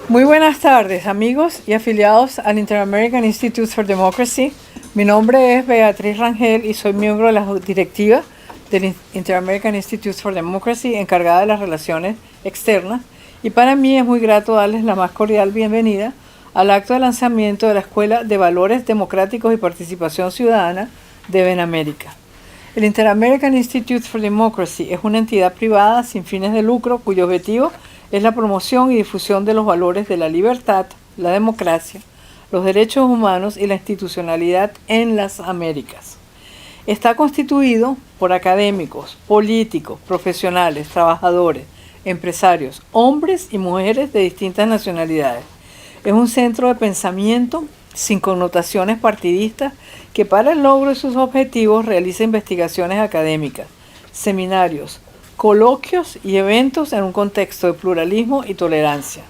Muy buenas tardes, amigos y afiliados al Inter-American Institute for Democracy. Mi nombre es Beatriz Rangel y soy miembro de la directiva del Inter-American Institute for Democracy, encargada de las relaciones externas. Y para mí es muy grato darles la más cordial bienvenida al acto de lanzamiento de la Escuela de Valores Democráticos y Participación Ciudadana de Benamérica. El Inter-American Institute for Democracy es una entidad privada sin fines de lucro cuyo objetivo es la promoción y difusión de los valores de la libertad, la democracia, los derechos humanos y la institucionalidad en las Américas. Está constituido por académicos, políticos, profesionales, trabajadores, empresarios, hombres y mujeres de distintas nacionalidades. Es un centro de pensamiento sin connotaciones partidistas que para el logro de sus objetivos realiza investigaciones académicas, seminarios, coloquios y eventos en un contexto de pluralismo y tolerancia.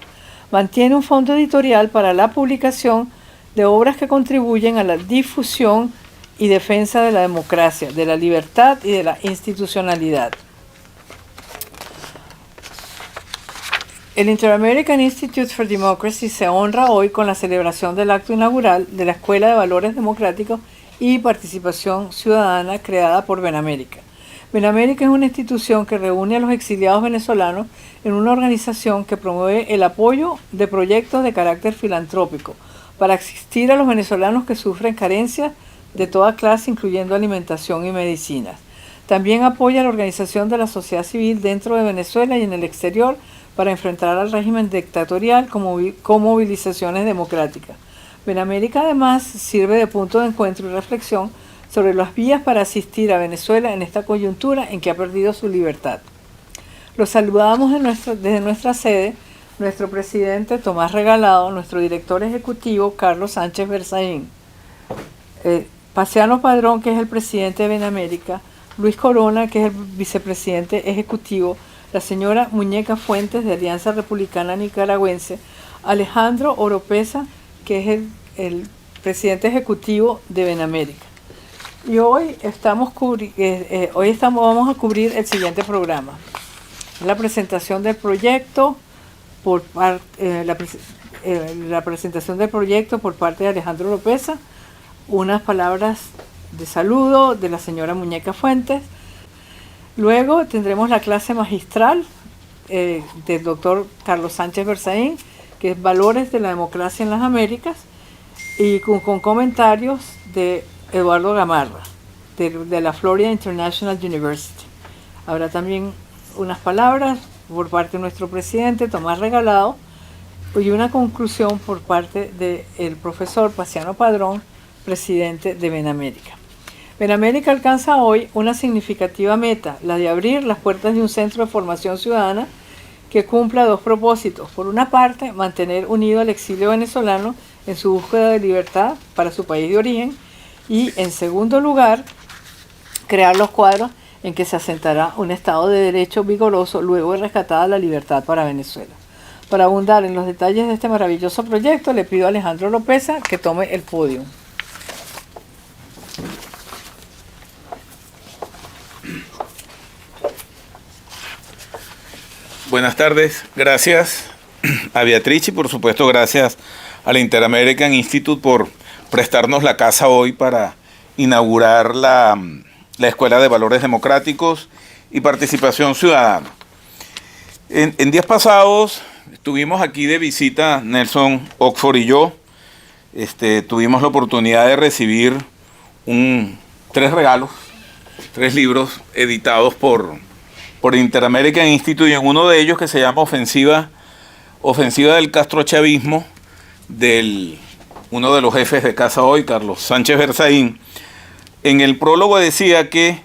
Mantiene un fondo editorial para la publicación de obras que contribuyen a la difusión y defensa de la democracia, de la libertad y de la institucionalidad. El Inter-American Institute for Democracy se honra hoy con la celebración del acto inaugural de la Escuela de Valores Democráticos y Participación Ciudadana creada por Benamérica. Benamérica es una institución que reúne a los exiliados venezolanos en una organización que promueve el apoyo de proyectos de carácter filantrópico para asistir a los venezolanos que sufren carencias de toda clase, incluyendo alimentación y medicinas. También apoya la organización de la sociedad civil dentro de Venezuela y en el exterior para enfrentar al régimen dictatorial con movilizaciones democráticas. Benamérica además sirve de punto de encuentro y reflexión sobre las vías para asistir a Venezuela en esta coyuntura en que ha perdido su libertad. Los saludamos desde nuestra sede, nuestro presidente Tomás Regalado, nuestro director ejecutivo Carlos Sánchez Berzaín, Paciano Padrón, que es el presidente de Benamérica, Luis Corona, que es el vicepresidente ejecutivo, la señora Muñeca Fuentes de Alianza Republicana Nicaragüense, Alejandro Oropesa, que es el presidente ejecutivo de Benamérica. Y hoy vamos a cubrir el siguiente programa. La presentación del proyecto por parte de Alejandro Oropesa, unas palabras de saludo de la señora Muñeca Fuentes. Luego tendremos la clase magistral del doctor Carlos Sánchez Berzaín, que es Valores de la Democracia en las Américas, y con comentarios de Eduardo Gamarra, de la Florida International University. Habrá también unas palabras por parte de nuestro presidente Tomás Regalado y una conclusión por parte del profesor Paciano Padrón, presidente de Benamérica. Benamérica alcanza hoy una significativa meta, la de abrir las puertas de un centro de formación ciudadana que cumpla dos propósitos. Por una parte, mantener unido al exilio venezolano en su búsqueda de libertad para su país de origen, y en segundo lugar, crear los cuadros en que se asentará un Estado de Derecho vigoroso luego de rescatada la libertad para Venezuela. Para abundar en los detalles de este maravilloso proyecto, le pido a Alejandro Oropesa que tome el podio. Buenas tardes, gracias a Beatriz y por supuesto gracias al Inter-American Institute por prestarnos la casa hoy para inaugurar la Escuela de Valores Democráticos y Participación Ciudadana. En días pasados estuvimos aquí de visita, Nelson Oxford y yo. Tuvimos la oportunidad de recibir tres regalos, 3 libros editados por Inter-American Institute, y en uno de ellos, que se llama Ofensiva del castrochavismo, uno de los jefes de casa hoy, Carlos Sánchez Berzaín. En el prólogo decía que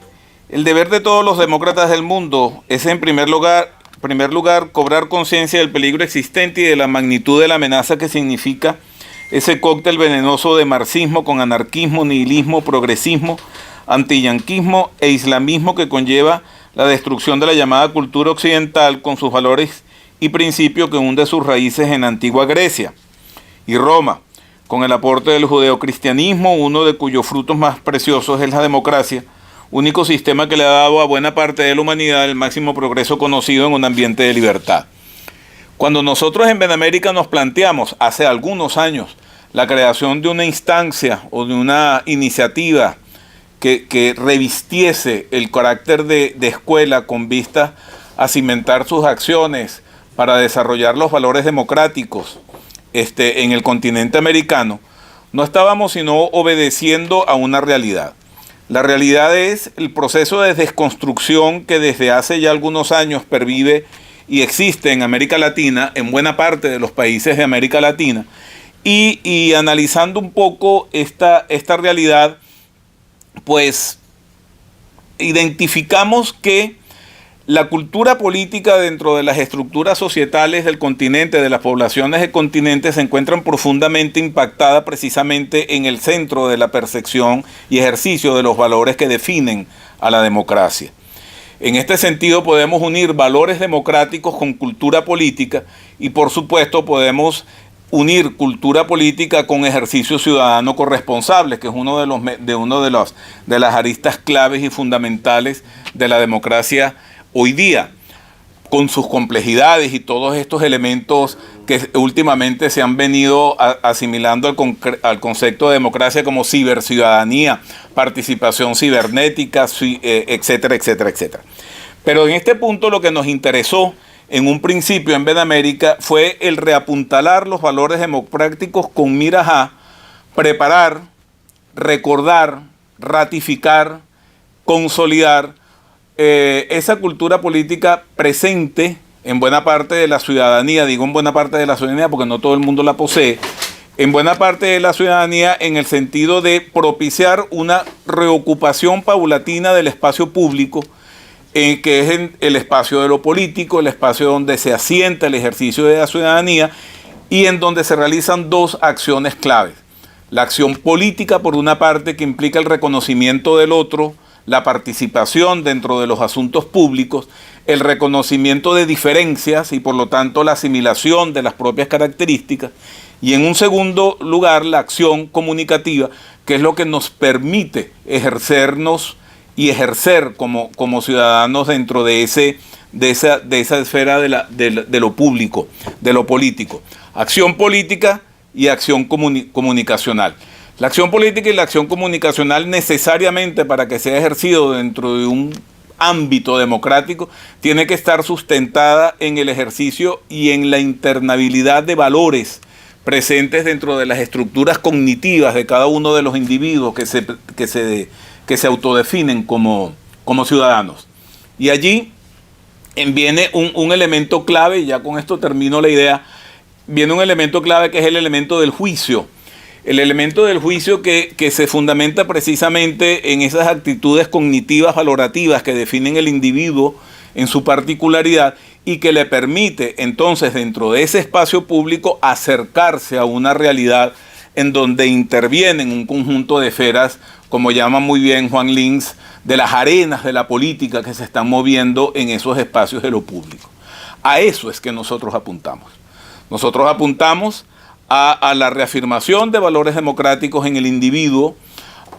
el deber de todos los demócratas del mundo es en primer lugar cobrar conciencia del peligro existente y de la magnitud de la amenaza que significa ese cóctel venenoso de marxismo con anarquismo, nihilismo, progresismo, antiyanquismo e islamismo que conlleva la destrucción de la llamada cultura occidental con sus valores y principios que hunde sus raíces en la antigua Grecia y Roma, con el aporte del judeocristianismo, uno de cuyos frutos más preciosos es la democracia, único sistema que le ha dado a buena parte de la humanidad el máximo progreso conocido en un ambiente de libertad. Cuando nosotros en Benamérica nos planteamos hace algunos años la creación de una instancia o de una iniciativa que revistiese el carácter de escuela con vista a cimentar sus acciones para desarrollar los valores democráticos en el continente americano, no estábamos sino obedeciendo a una realidad. La realidad es el proceso de desconstrucción que desde hace ya algunos años pervive y existe en América Latina, en buena parte de los países de América Latina, y analizando un poco esta realidad, pues identificamos que la cultura política dentro de las estructuras societales del continente, de las poblaciones del continente, se encuentran profundamente impactada precisamente en el centro de la percepción y ejercicio de los valores que definen a la democracia. En este sentido podemos unir valores democráticos con cultura política y por supuesto podemos unir cultura política con ejercicio ciudadano corresponsable, que es uno de las aristas claves y fundamentales de la democracia hoy día, con sus complejidades y todos estos elementos que últimamente se han venido asimilando al concepto de democracia como ciberciudadanía, participación cibernética, etcétera, etcétera, etcétera. Pero en este punto lo que nos interesó en un principio en Benamérica fue el reapuntalar los valores democráticos con miras a preparar, recordar, ratificar, consolidar esa cultura política presente en buena parte de la ciudadanía, digo en buena parte de la ciudadanía porque no todo el mundo la posee, en buena parte de la ciudadanía en el sentido de propiciar una reocupación paulatina del espacio público, que es el espacio de lo político, el espacio donde se asienta el ejercicio de la ciudadanía y en donde se realizan dos acciones claves. La acción política, por una parte, que implica el reconocimiento del otro, la participación dentro de los asuntos públicos, el reconocimiento de diferencias y por lo tanto la asimilación de las propias características, y en un segundo lugar la acción comunicativa, que es lo que nos permite ejercernos y ejercer como ciudadanos dentro de esa esfera de lo público, de lo político. Acción política y acción comunicacional. La acción política y la acción comunicacional necesariamente para que sea ejercido dentro de un ámbito democrático tiene que estar sustentada en el ejercicio y en la internabilidad de valores presentes dentro de las estructuras cognitivas de cada uno de los individuos que se autodefinen como ciudadanos. Y allí viene un elemento clave, y ya con esto termino la idea, viene un elemento clave que es el elemento del juicio. El elemento del juicio que se fundamenta precisamente en esas actitudes cognitivas valorativas que definen el individuo en su particularidad y que le permite entonces dentro de ese espacio público acercarse a una realidad en donde intervienen un conjunto de esferas, como llama muy bien Juan Linz, de las arenas de la política que se están moviendo en esos espacios de lo público. A eso es que nosotros apuntamos. Nosotros apuntamos a la reafirmación de valores democráticos en el individuo,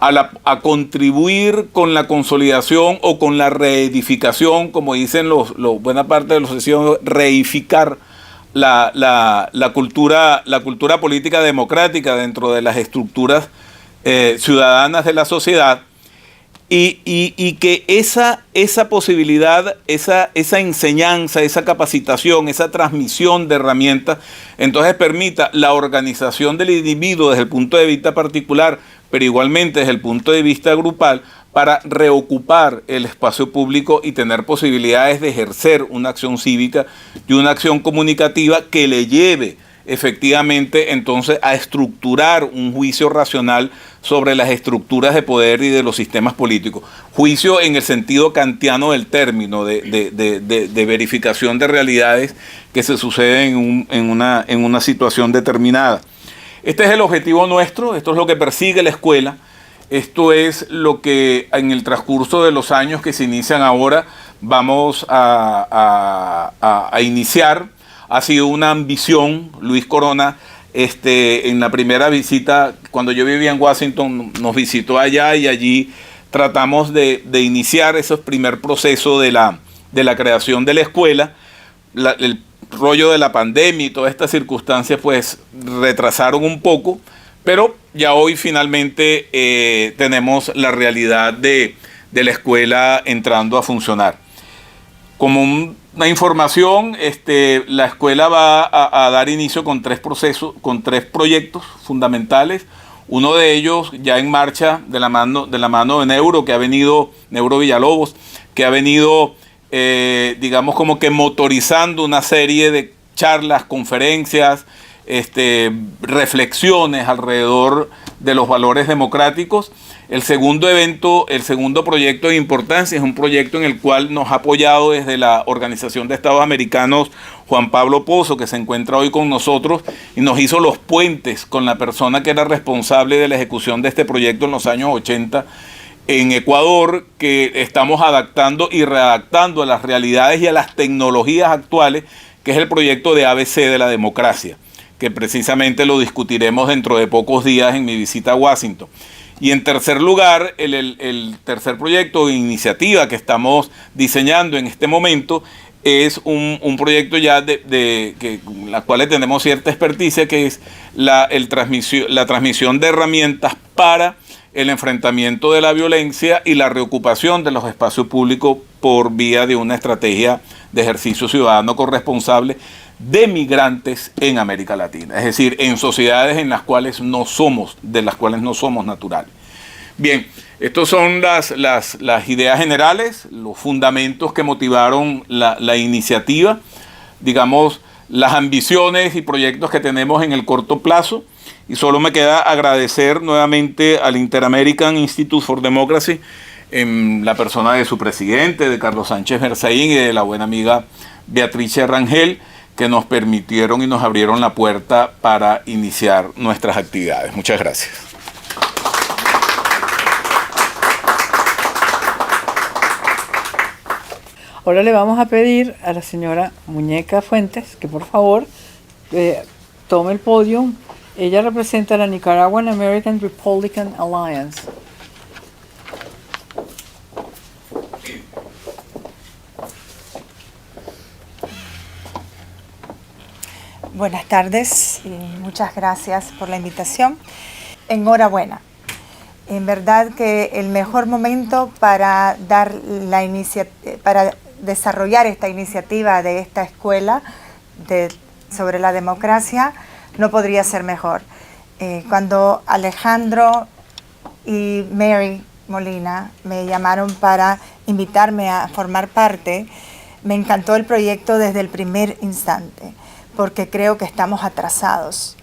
a contribuir con la consolidación o con la reedificación, como dicen buena parte de los sociólogos, reificar la cultura política democrática dentro de las estructuras ciudadanas de la sociedad, y que esa posibilidad, esa enseñanza, esa capacitación, esa transmisión de herramientas, entonces permita la organización del individuo desde el punto de vista particular, pero igualmente desde el punto de vista grupal, para reocupar el espacio público y tener posibilidades de ejercer una acción cívica y una acción comunicativa que le lleve efectivamente entonces a estructurar un juicio racional sobre las estructuras de poder y de los sistemas políticos. Juicio en el sentido kantiano del término, de verificación de realidades que se suceden en una situación determinada. Este es el objetivo nuestro, esto es lo que persigue la escuela, esto es lo que en el transcurso de los años que se inician ahora vamos a iniciar. Ha sido una ambición. Luis Corona, en la primera visita, cuando yo vivía en Washington, nos visitó allá y allí tratamos de iniciar ese primer proceso de la creación de la escuela. rollo de la pandemia y todas estas circunstancias pues retrasaron un poco, pero ya hoy finalmente tenemos la realidad de la escuela entrando a funcionar. Como una información, la escuela va a dar inicio con tres proyectos fundamentales. Uno de ellos ya en marcha de la mano de Neuro, Neuro Villalobos, que ha venido, digamos, como que motorizando una serie de charlas, conferencias, reflexiones alrededor de los valores democráticos. El segundo proyecto de importancia es un proyecto en el cual nos ha apoyado desde la Organización de Estados Americanos Juan Pablo Pozo, que se encuentra hoy con nosotros y nos hizo los puentes con la persona que era responsable de la ejecución de este proyecto en los años 80 en Ecuador, que estamos adaptando y readaptando a las realidades y a las tecnologías actuales, que es el proyecto de ABC de la democracia, que precisamente lo discutiremos dentro de pocos días en mi visita a Washington. Y en tercer lugar, el tercer proyecto de iniciativa que estamos diseñando en este momento es un proyecto ya que la cual tenemos cierta experticia, que es la transmisión de herramientas para el enfrentamiento de la violencia y la reocupación de los espacios públicos por vía de una estrategia de ejercicio ciudadano corresponsable de migrantes en América Latina, es decir, en sociedades de las cuales no somos naturales. Bien, estas son las ideas generales, los fundamentos que motivaron la iniciativa, digamos, las ambiciones y proyectos que tenemos en el corto plazo, y solo me queda agradecer nuevamente al Inter-American Institute for Democracy, en la persona de su presidente, de Carlos Sánchez Berzaín, y de la buena amiga Beatriz Rangel, que nos permitieron y nos abrieron la puerta para iniciar nuestras actividades. Muchas gracias. Ahora le vamos a pedir a la señora Muñeca Fuentes que por favor tome el podio. Ella representa a la Nicaraguan American Republican Alliance. Buenas tardes y muchas gracias por la invitación. Enhorabuena. En verdad que el mejor momento para desarrollar esta iniciativa de esta escuela sobre la democracia no podría ser mejor. Cuando Alejandro y Mary Molina me llamaron para invitarme a formar parte, me encantó el proyecto desde el primer instante, porque creo que estamos atrasados.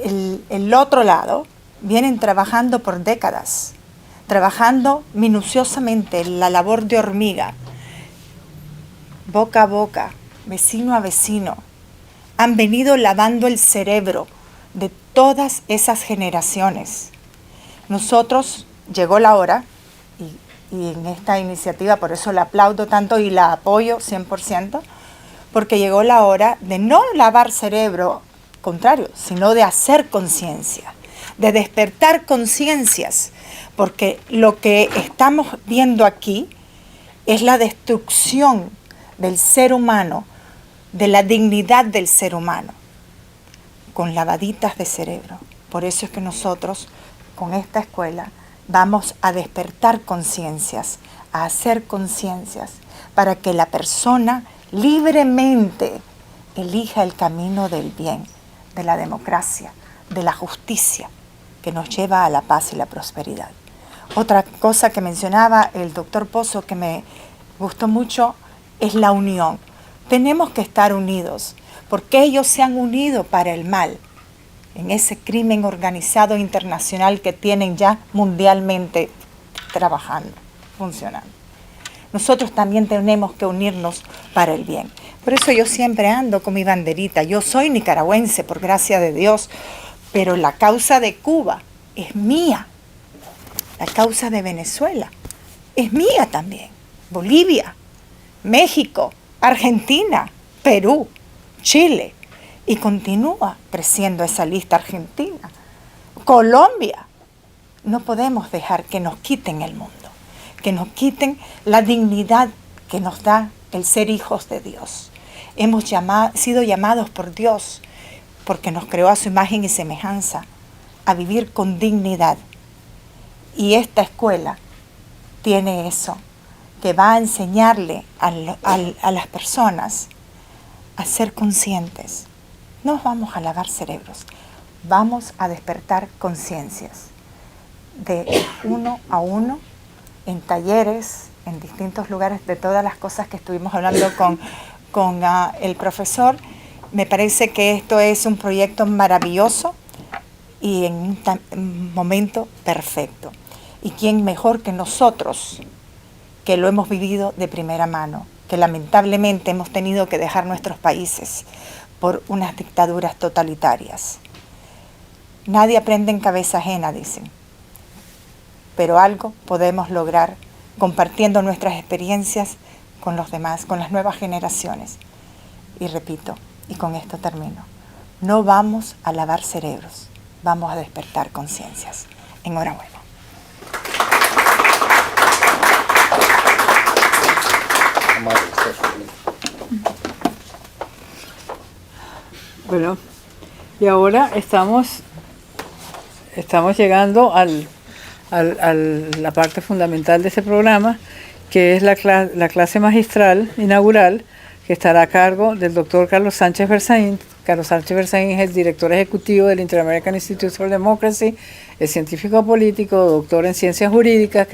El otro lado vienen trabajando por décadas, trabajando minuciosamente la labor de hormiga, boca a boca, vecino a vecino. Han venido lavando el cerebro de todas esas generaciones. Nosotros, llegó la hora, y en esta iniciativa por eso la aplaudo tanto y la apoyo 100%, porque llegó la hora de no lavar cerebro, contrario, sino de hacer conciencia, de despertar conciencias, porque lo que estamos viendo aquí es la destrucción del ser humano, de la dignidad del ser humano, con lavaditas de cerebro. Por eso es que nosotros, con esta escuela, vamos a despertar conciencias, a hacer conciencias, para que la persona libremente elija el camino del bien, de la democracia, de la justicia, que nos lleva a la paz y la prosperidad. Otra cosa que mencionaba el doctor Pozo que me gustó mucho es la unión. Tenemos que estar unidos, porque ellos se han unido para el mal, en ese crimen organizado internacional que tienen ya mundialmente trabajando, funcionando. Nosotros también tenemos que unirnos para el bien. Por eso yo siempre ando con mi banderita. Yo soy nicaragüense, por gracia de Dios, pero la causa de Cuba es mía. La causa de Venezuela es mía también. Bolivia, México, Argentina, Perú, Chile. Y continúa creciendo esa lista Argentina. Colombia. No podemos dejar que nos quiten el mundo, que nos quiten la dignidad que nos da el ser hijos de Dios. hemos sido llamados por Dios, porque nos creó a su imagen y semejanza, a vivir con dignidad. Y esta escuela tiene eso, que va a enseñarle a las personas a ser conscientes. No vamos a lavar cerebros, vamos a despertar conciencias de uno a uno, en talleres, en distintos lugares, de todas las cosas que estuvimos hablando con el profesor. Me parece que esto es un proyecto maravilloso y en un momento perfecto. ¿Y quién mejor que nosotros, que lo hemos vivido de primera mano, que lamentablemente hemos tenido que dejar nuestros países por unas dictaduras totalitarias? Nadie aprende en cabeza ajena, dicen, pero algo podemos lograr compartiendo nuestras experiencias con los demás, con las nuevas generaciones. Y repito, y con esto termino, no vamos a lavar cerebros, vamos a despertar conciencias. Enhorabuena. Bueno, y ahora estamos llegando a la parte fundamental de este programa, que es la clase magistral inaugural, que estará a cargo del doctor Carlos Sánchez Berzaín. Carlos Sánchez Berzaín es el director ejecutivo del Inter-American Institute for Democracy, es científico político, doctor en ciencias jurídicas,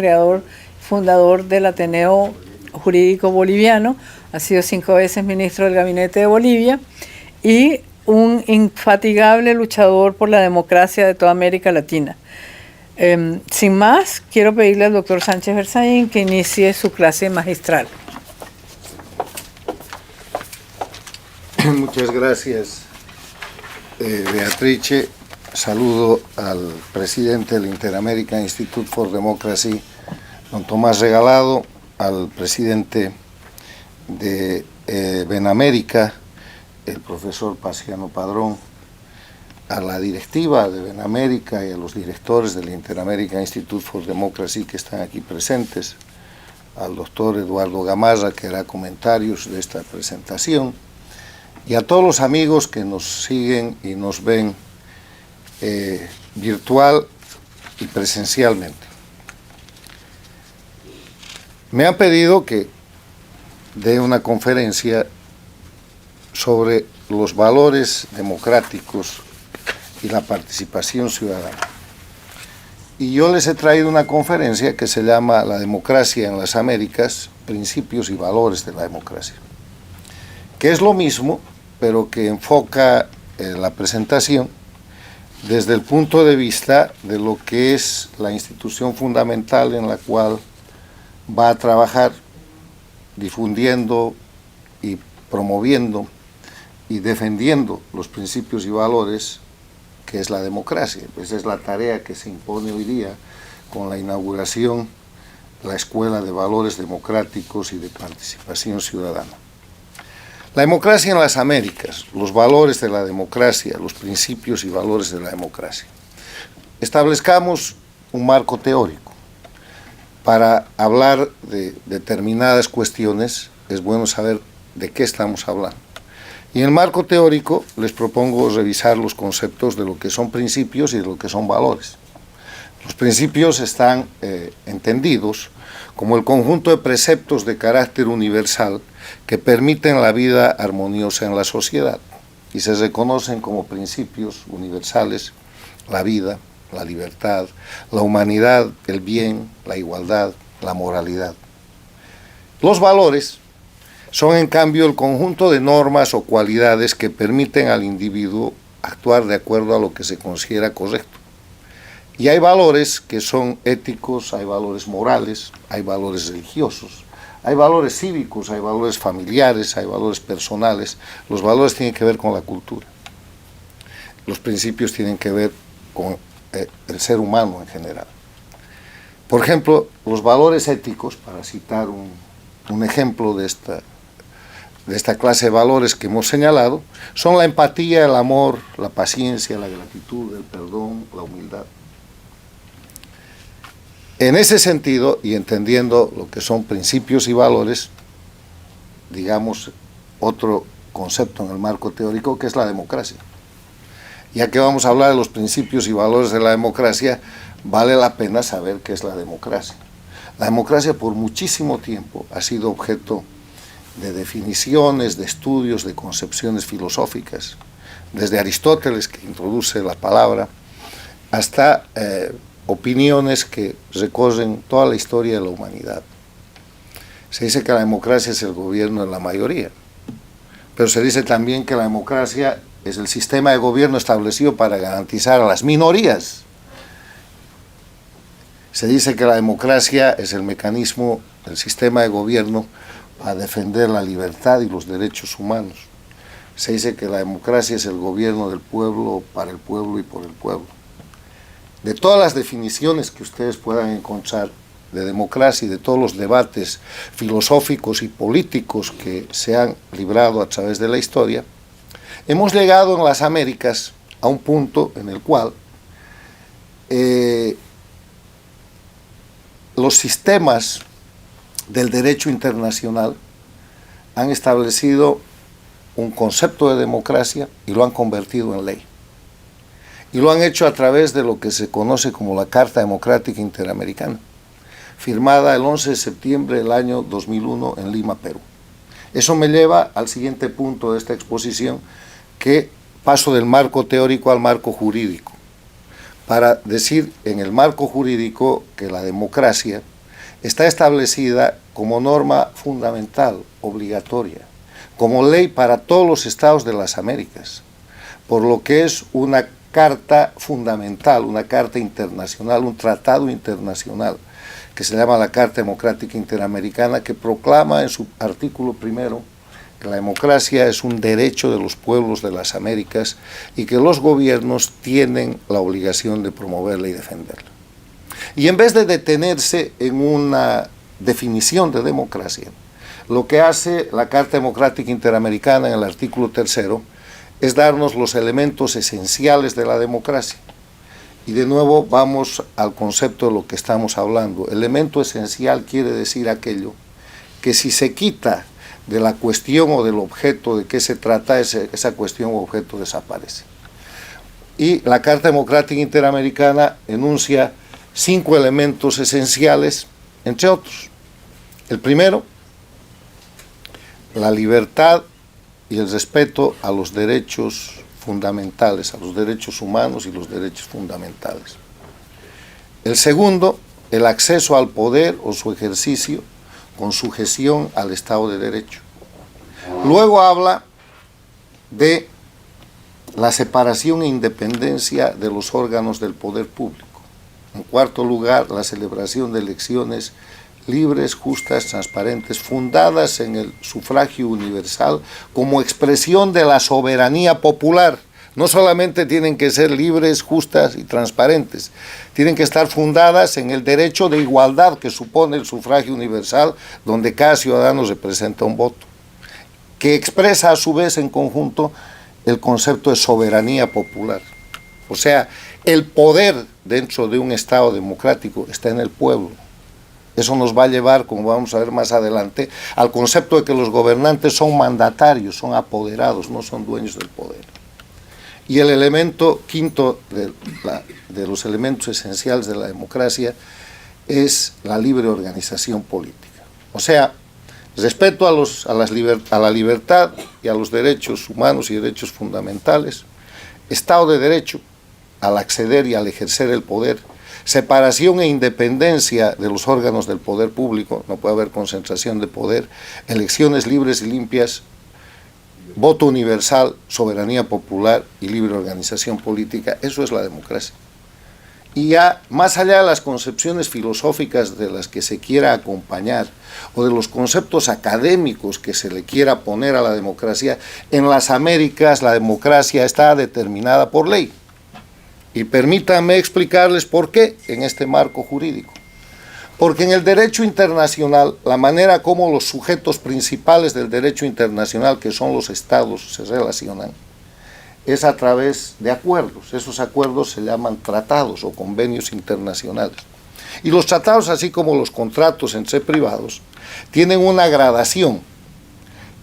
fundador del Ateneo Jurídico Boliviano, ha sido 5 veces ministro del Gabinete de Bolivia y un infatigable luchador por la democracia de toda América Latina. Sin más, quiero pedirle al doctor Sánchez Berzaín que inicie su clase magistral. Muchas gracias, Beatrice. Saludo al presidente del Inter-American Institute for Democracy, don Tomás Regalado, al presidente de Benamérica, el profesor Paciano Padrón, a la directiva de Benamérica y a los directores del Inter-American Institute for Democracy que están aquí presentes, al doctor Eduardo Gamarra, que hará comentarios de esta presentación, y a todos los amigos que nos siguen y nos ven virtual y presencialmente. Me han pedido que dé una conferencia sobre los valores democráticos y la participación ciudadana. Y yo les he traído una conferencia que se llama La democracia en las Américas, principios y valores de la democracia, que es lo mismo, pero que enfoca la presentación desde el punto de vista de lo que es la institución fundamental en la cual va a trabajar difundiendo y promoviendo y defendiendo los principios y valores que es la democracia. Esa es la tarea que se impone hoy día con la inauguración de la Escuela de Valores Democráticos y de Participación Ciudadana. La democracia en las Américas, los valores de la democracia, los principios y valores de la democracia. Establezcamos un marco teórico. Para hablar de determinadas cuestiones es bueno saber de qué estamos hablando. Y en el marco teórico les propongo revisar los conceptos de lo que son principios y de lo que son valores. Los principios están entendidos como el conjunto de preceptos de carácter universal que permiten la vida armoniosa en la sociedad y se reconocen como principios universales: la vida, la libertad, la humanidad, el bien, la igualdad, la moralidad. Los valores son, en cambio, el conjunto de normas o cualidades que permiten al individuo actuar de acuerdo a lo que se considera correcto. Y hay valores que son éticos, hay valores morales, hay valores religiosos, hay valores cívicos, hay valores familiares, hay valores personales. Los valores tienen que ver con la cultura. Los principios tienen que ver con el ser humano en general. Por ejemplo, los valores éticos, para citar un ejemplo de esta clase de valores que hemos señalado, son la empatía, el amor, la paciencia, la gratitud, el perdón, la humildad. En ese sentido, y entendiendo lo que son principios y valores, digamos, otro concepto en el marco teórico, que es la democracia. Ya que vamos a hablar de los principios y valores de la democracia, vale la pena saber qué es la democracia. La democracia por muchísimo tiempo ha sido objeto de definiciones, de estudios, de concepciones filosóficas, desde Aristóteles, que introduce la palabra, hasta opiniones que recorren toda la historia de la humanidad. Se dice que la democracia es el gobierno de la mayoría, pero se dice también que la democracia es el sistema de gobierno establecido para garantizar a las minorías. Se dice que la democracia es el mecanismo, el sistema de gobierno para defender la libertad y los derechos humanos. Se dice que la democracia es el gobierno del pueblo, para el pueblo y por el pueblo. De todas las definiciones que ustedes puedan encontrar de democracia y de todos los debates filosóficos y políticos que se han librado a través de la historia, hemos llegado en las Américas a un punto en el cual los sistemas del derecho internacional han establecido un concepto de democracia y lo han convertido en ley. Y lo han hecho a través de lo que se conoce como la Carta Democrática Interamericana, firmada el 11 de septiembre del año 2001 en Lima, Perú. Eso me lleva al siguiente punto de esta exposición, que paso del marco teórico al marco jurídico, para decir en el marco jurídico que la democracia está establecida como norma fundamental, obligatoria, como ley para todos los estados de las Américas, por lo que es una carta fundamental, una carta internacional, un tratado internacional, que se llama la Carta Democrática Interamericana, que proclama en su artículo primero que la democracia es un derecho de los pueblos de las Américas y que los gobiernos tienen la obligación de promoverla y defenderla. Y en vez de detenerse en una definición de democracia, lo que hace la Carta Democrática Interamericana en el artículo tercero es darnos los elementos esenciales de la democracia. Y de nuevo vamos al concepto de lo que estamos hablando. Elemento esencial quiere decir aquello que si se quita de la cuestión o del objeto de qué se trata, esa cuestión o objeto desaparece. Y la Carta Democrática Interamericana enuncia 5 elementos esenciales, entre otros. El primero, la libertad y el respeto a los derechos fundamentales, a los derechos humanos y los derechos fundamentales. El segundo, el acceso al poder o su ejercicio con sujeción al Estado de Derecho. Luego habla de la separación e independencia de los órganos del poder público. En cuarto lugar, la celebración de elecciones libres, justas, transparentes, fundadas en el sufragio universal como expresión de la soberanía popular. No solamente tienen que ser libres, justas y transparentes, tienen que estar fundadas en el derecho de igualdad que supone el sufragio universal, donde cada ciudadano representa un voto, que expresa a su vez en conjunto el concepto de soberanía popular. O sea, el poder dentro de un Estado democrático está en el pueblo. Eso nos va a llevar, como vamos a ver más adelante, al concepto de que los gobernantes son mandatarios, son apoderados, no son dueños del poder. Y el elemento quinto de los elementos esenciales de la democracia es la libre organización política. O sea, respeto a la libertad y a los derechos humanos y derechos fundamentales, Estado de Derecho al acceder y al ejercer el poder, separación e independencia de los órganos del poder público, no puede haber concentración de poder, elecciones libres y limpias, voto universal, soberanía popular y libre organización política. Eso es la democracia. Y ya más allá de las concepciones filosóficas de las que se quiera acompañar o de los conceptos académicos que se le quiera poner a la democracia, en las Américas la democracia está determinada por ley. Y permítanme explicarles por qué en este marco jurídico. Porque en el derecho internacional, la manera como los sujetos principales del derecho internacional, que son los estados, se relacionan, es a través de acuerdos. Esos acuerdos se llaman tratados o convenios internacionales. Y los tratados, así como los contratos entre privados, tienen una gradación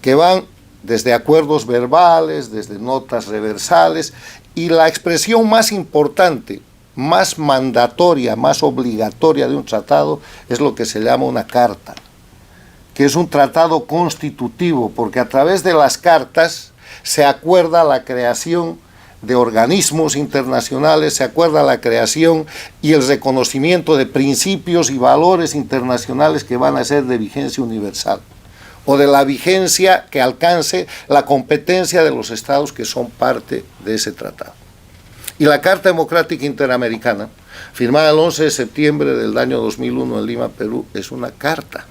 que van desde acuerdos verbales, desde notas reversales, y la expresión más importante, más mandatoria, más obligatoria de un tratado es lo que se llama una carta, que es un tratado constitutivo, porque a través de las cartas se acuerda la creación de organismos internacionales, se acuerda la creación y el reconocimiento de principios y valores internacionales que van a ser de vigencia universal, o de la vigencia que alcance la competencia de los estados que son parte de ese tratado. Y la Carta Democrática Interamericana, firmada el 11 de septiembre del año 2001 en Lima, Perú, es una carta.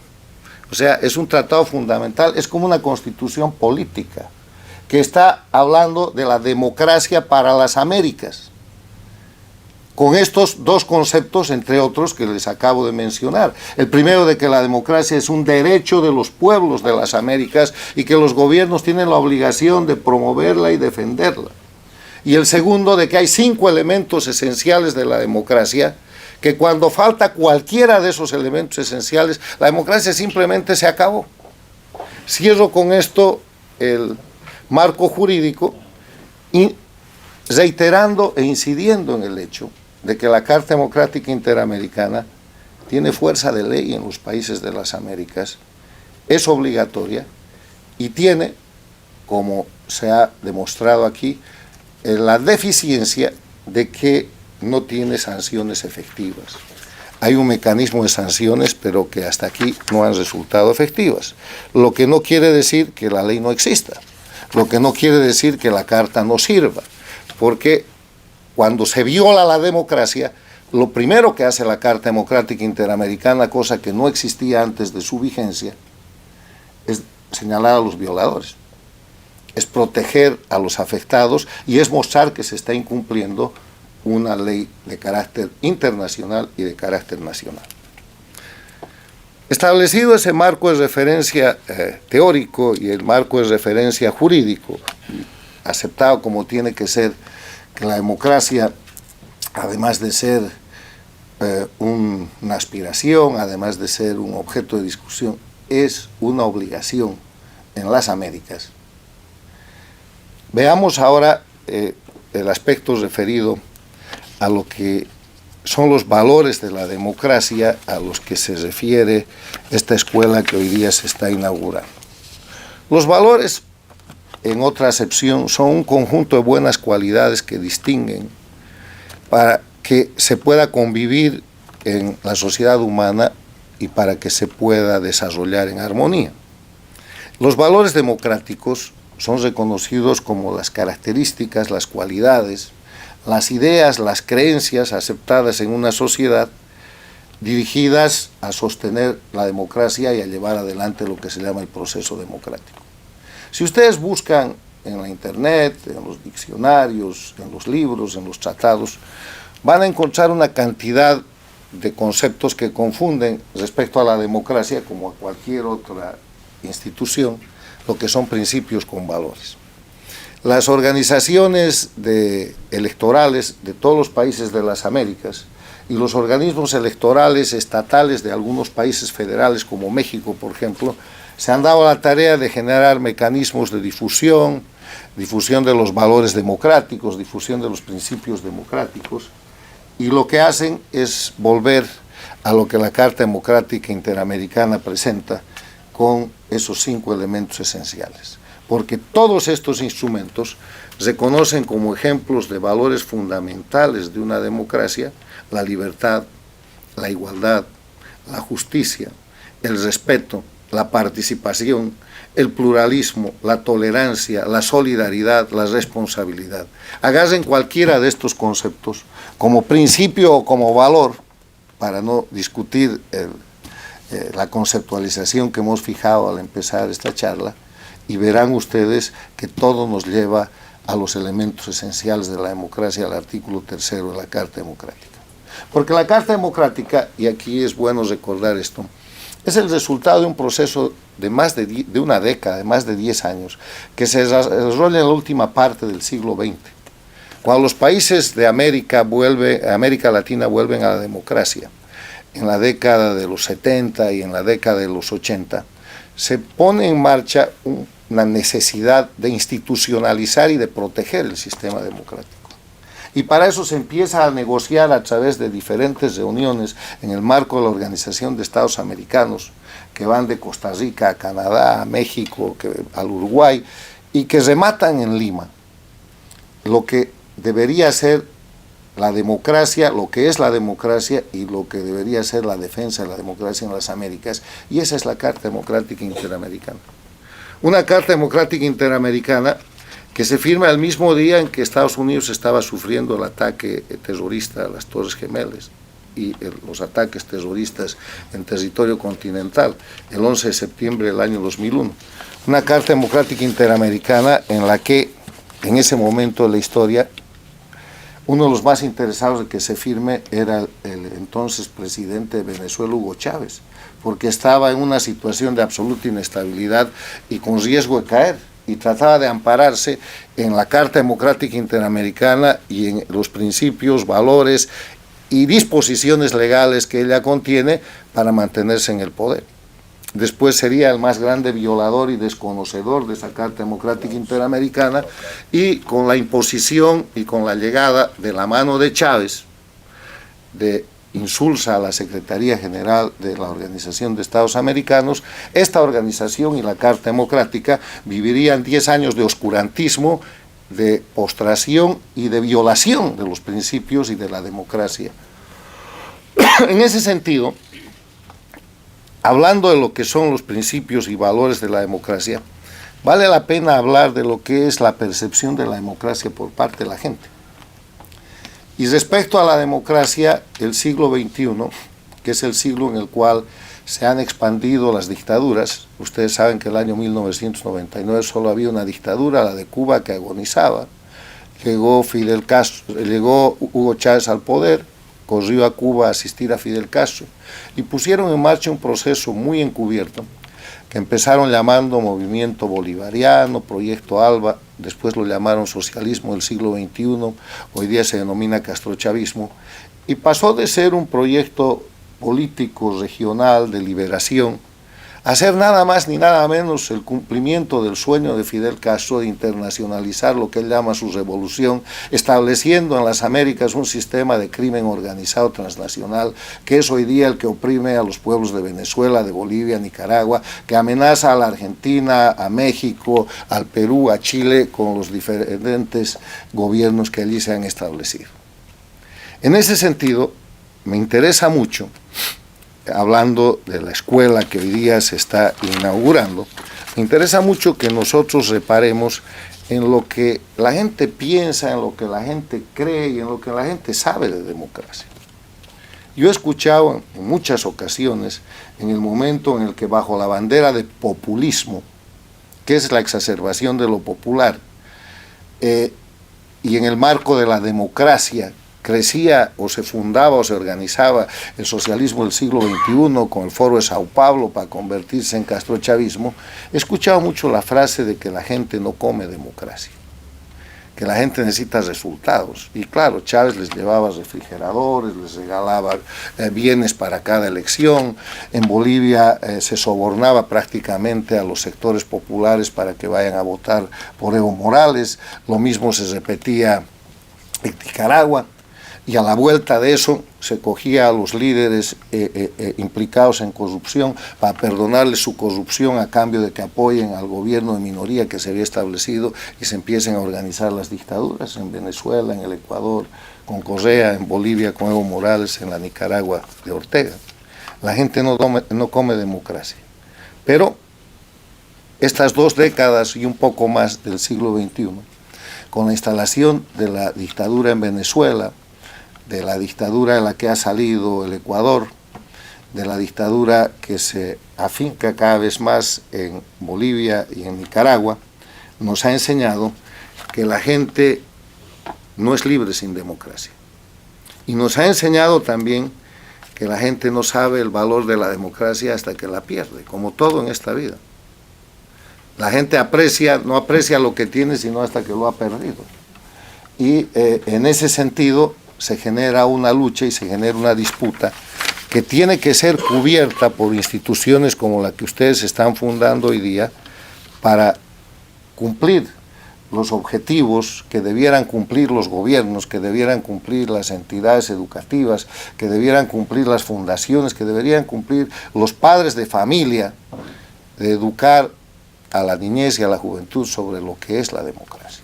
O sea, es un tratado fundamental, es como una constitución política, que está hablando de la democracia para las Américas, con estos dos conceptos, entre otros, que les acabo de mencionar. El primero, de que la democracia es un derecho de los pueblos de las Américas y que los gobiernos tienen la obligación de promoverla y defenderla. Y el segundo, de que hay 5 elementos esenciales de la democracia, que cuando falta cualquiera de esos elementos esenciales, la democracia simplemente se acabó. Cierro con esto el marco jurídico, y reiterando e incidiendo en el hecho de que la Carta Democrática Interamericana tiene fuerza de ley en los países de las Américas, es obligatoria y tiene, como se ha demostrado aquí, la deficiencia de que no tiene sanciones efectivas. Hay un mecanismo de sanciones, pero que hasta aquí no han resultado efectivas, lo que no quiere decir que la ley no exista, lo que no quiere decir que la Carta no sirva, porque cuando se viola la democracia, lo primero que hace la Carta Democrática Interamericana, cosa que no existía antes de su vigencia, es señalar a los violadores, es proteger a los afectados y es mostrar que se está incumpliendo una ley de carácter internacional y de carácter nacional. Establecido ese marco de referencia teórico y el marco de referencia jurídico, aceptado como tiene que ser, que la democracia, además de ser una aspiración, además de ser un objeto de discusión, es una obligación en las Américas. Veamos ahora el aspecto referido a lo que son los valores de la democracia a los que se refiere esta escuela que hoy día se está inaugurando. Los valores, en otra acepción, son un conjunto de buenas cualidades que distinguen para que se pueda convivir en la sociedad humana y para que se pueda desarrollar en armonía. Los valores democráticos son reconocidos como las características, las cualidades, las ideas, las creencias aceptadas en una sociedad dirigidas a sostener la democracia y a llevar adelante lo que se llama el proceso democrático. Si ustedes buscan en la internet, en los diccionarios, en los libros, en los tratados, van a encontrar una cantidad de conceptos que confunden respecto a la democracia, como a cualquier otra institución, lo que son principios con valores. Las organizaciones electorales de todos los países de las Américas y los organismos electorales estatales de algunos países federales como México, por ejemplo, se han dado la tarea de generar mecanismos de difusión de los valores democráticos, difusión de los principios democráticos, y lo que hacen es volver a lo que la Carta Democrática Interamericana presenta con esos 5 elementos esenciales. Porque todos estos instrumentos reconocen como ejemplos de valores fundamentales de una democracia la libertad, la igualdad, la justicia, el respeto, la participación, el pluralismo, la tolerancia, la solidaridad, la responsabilidad. Agarren cualquiera de estos conceptos como principio o como valor, para no discutir la conceptualización que hemos fijado al empezar esta charla, y verán ustedes que todo nos lleva a los elementos esenciales de la democracia, al artículo 3 de la Carta Democrática. Porque la Carta Democrática, y aquí es bueno recordar esto, es el resultado de un proceso de una década, de más de 10 años, que se desarrolla en la última parte del siglo XX. Cuando los países de América Latina vuelven a la democracia, en la década de los 70 y en la década de los 80, se pone en marcha un una necesidad de institucionalizar y de proteger el sistema democrático. Y para eso se empieza a negociar a través de diferentes reuniones en el marco de la Organización de Estados Americanos, que van de Costa Rica a Canadá, a México, al Uruguay, y que rematan en Lima lo que debería ser la democracia, lo que es la democracia y lo que debería ser la defensa de la democracia en las Américas, y esa es la Carta Democrática Interamericana. Una Carta Democrática Interamericana que se firma el mismo día en que Estados Unidos estaba sufriendo el ataque terrorista a las Torres Gemelas y los ataques terroristas en territorio continental, el 11 de septiembre del año 2001. Una Carta Democrática Interamericana en la que, en ese momento de la historia, uno de los más interesados de que se firme era el entonces presidente de Venezuela, Hugo Chávez, porque estaba en una situación de absoluta inestabilidad y con riesgo de caer, y trataba de ampararse en la Carta Democrática Interamericana y en los principios, valores y disposiciones legales que ella contiene para mantenerse en el poder. Después sería el más grande violador y desconocedor de esa Carta Democrática Interamericana, y con la imposición y con la llegada de la mano de Chávez, de insulsa a la Secretaría General de la Organización de Estados Americanos, esta organización y la Carta Democrática vivirían 10 años de oscurantismo, de postración y de violación de los principios y de la democracia. En ese sentido, hablando de lo que son los principios y valores de la democracia, vale la pena hablar de lo que es la percepción de la democracia por parte de la gente. Y respecto a la democracia, el siglo XXI, que es el siglo en el cual se han expandido las dictaduras, ustedes saben que el año 1999 solo había una dictadura, la de Cuba, que agonizaba. Llegó Hugo Chávez al poder, corrió a Cuba a asistir a Fidel Castro, y pusieron en marcha un proceso muy encubierto, que empezaron llamando Movimiento Bolivariano, Proyecto ALBA, después lo llamaron Socialismo del siglo XXI, hoy día se denomina castrochavismo, y pasó de ser un proyecto político regional de liberación a ser nada más ni nada menos el cumplimiento del sueño de Fidel Castro de internacionalizar lo que él llama su revolución, estableciendo en las Américas un sistema de crimen organizado transnacional, que es hoy día el que oprime a los pueblos de Venezuela, de Bolivia, Nicaragua, que amenaza a la Argentina, a México, al Perú, a Chile, con los diferentes gobiernos que allí se han establecido. En ese sentido, me interesa mucho, hablando de la escuela que hoy día se está inaugurando, me interesa mucho que nosotros reparemos en lo que la gente piensa, en lo que la gente cree y en lo que la gente sabe de democracia. Yo he escuchado en muchas ocasiones, en el momento en el que bajo la bandera de populismo, que es la exacerbación de lo popular, y en el marco de la democracia, crecía o se fundaba o se organizaba el socialismo del siglo XXI con el Foro de Sao Paulo para convertirse en castrochavismo, he escuchado mucho la frase de que la gente no come democracia, que la gente necesita resultados. Y claro, Chávez les llevaba refrigeradores, les regalaba bienes para cada elección. En Bolivia se sobornaba prácticamente a los sectores populares para que vayan a votar por Evo Morales. Lo mismo se repetía en Nicaragua. Y a la vuelta de eso se cogía a los líderes implicados en corrupción para perdonarles su corrupción a cambio de que apoyen al gobierno de minoría que se había establecido y se empiecen a organizar las dictaduras en Venezuela, en el Ecuador, con Correa, en Bolivia con Evo Morales, en la Nicaragua de Ortega. La gente no come democracia. Pero estas 2 décadas y un poco más del siglo XXI, con la instalación de la dictadura en Venezuela, de la dictadura de la que ha salido el Ecuador, de la dictadura que se afinca cada vez más en Bolivia y en Nicaragua, nos ha enseñado que la gente no es libre sin democracia. Y nos ha enseñado también que la gente no sabe el valor de la democracia hasta que la pierde, como todo en esta vida. La gente no aprecia lo que tiene sino hasta que lo ha perdido. Y en ese sentido se genera una lucha y se genera una disputa que tiene que ser cubierta por instituciones como la que ustedes están fundando hoy día para cumplir los objetivos que debieran cumplir los gobiernos, que debieran cumplir las entidades educativas, que debieran cumplir las fundaciones, que deberían cumplir los padres de familia, de educar a la niñez y a la juventud sobre lo que es la democracia.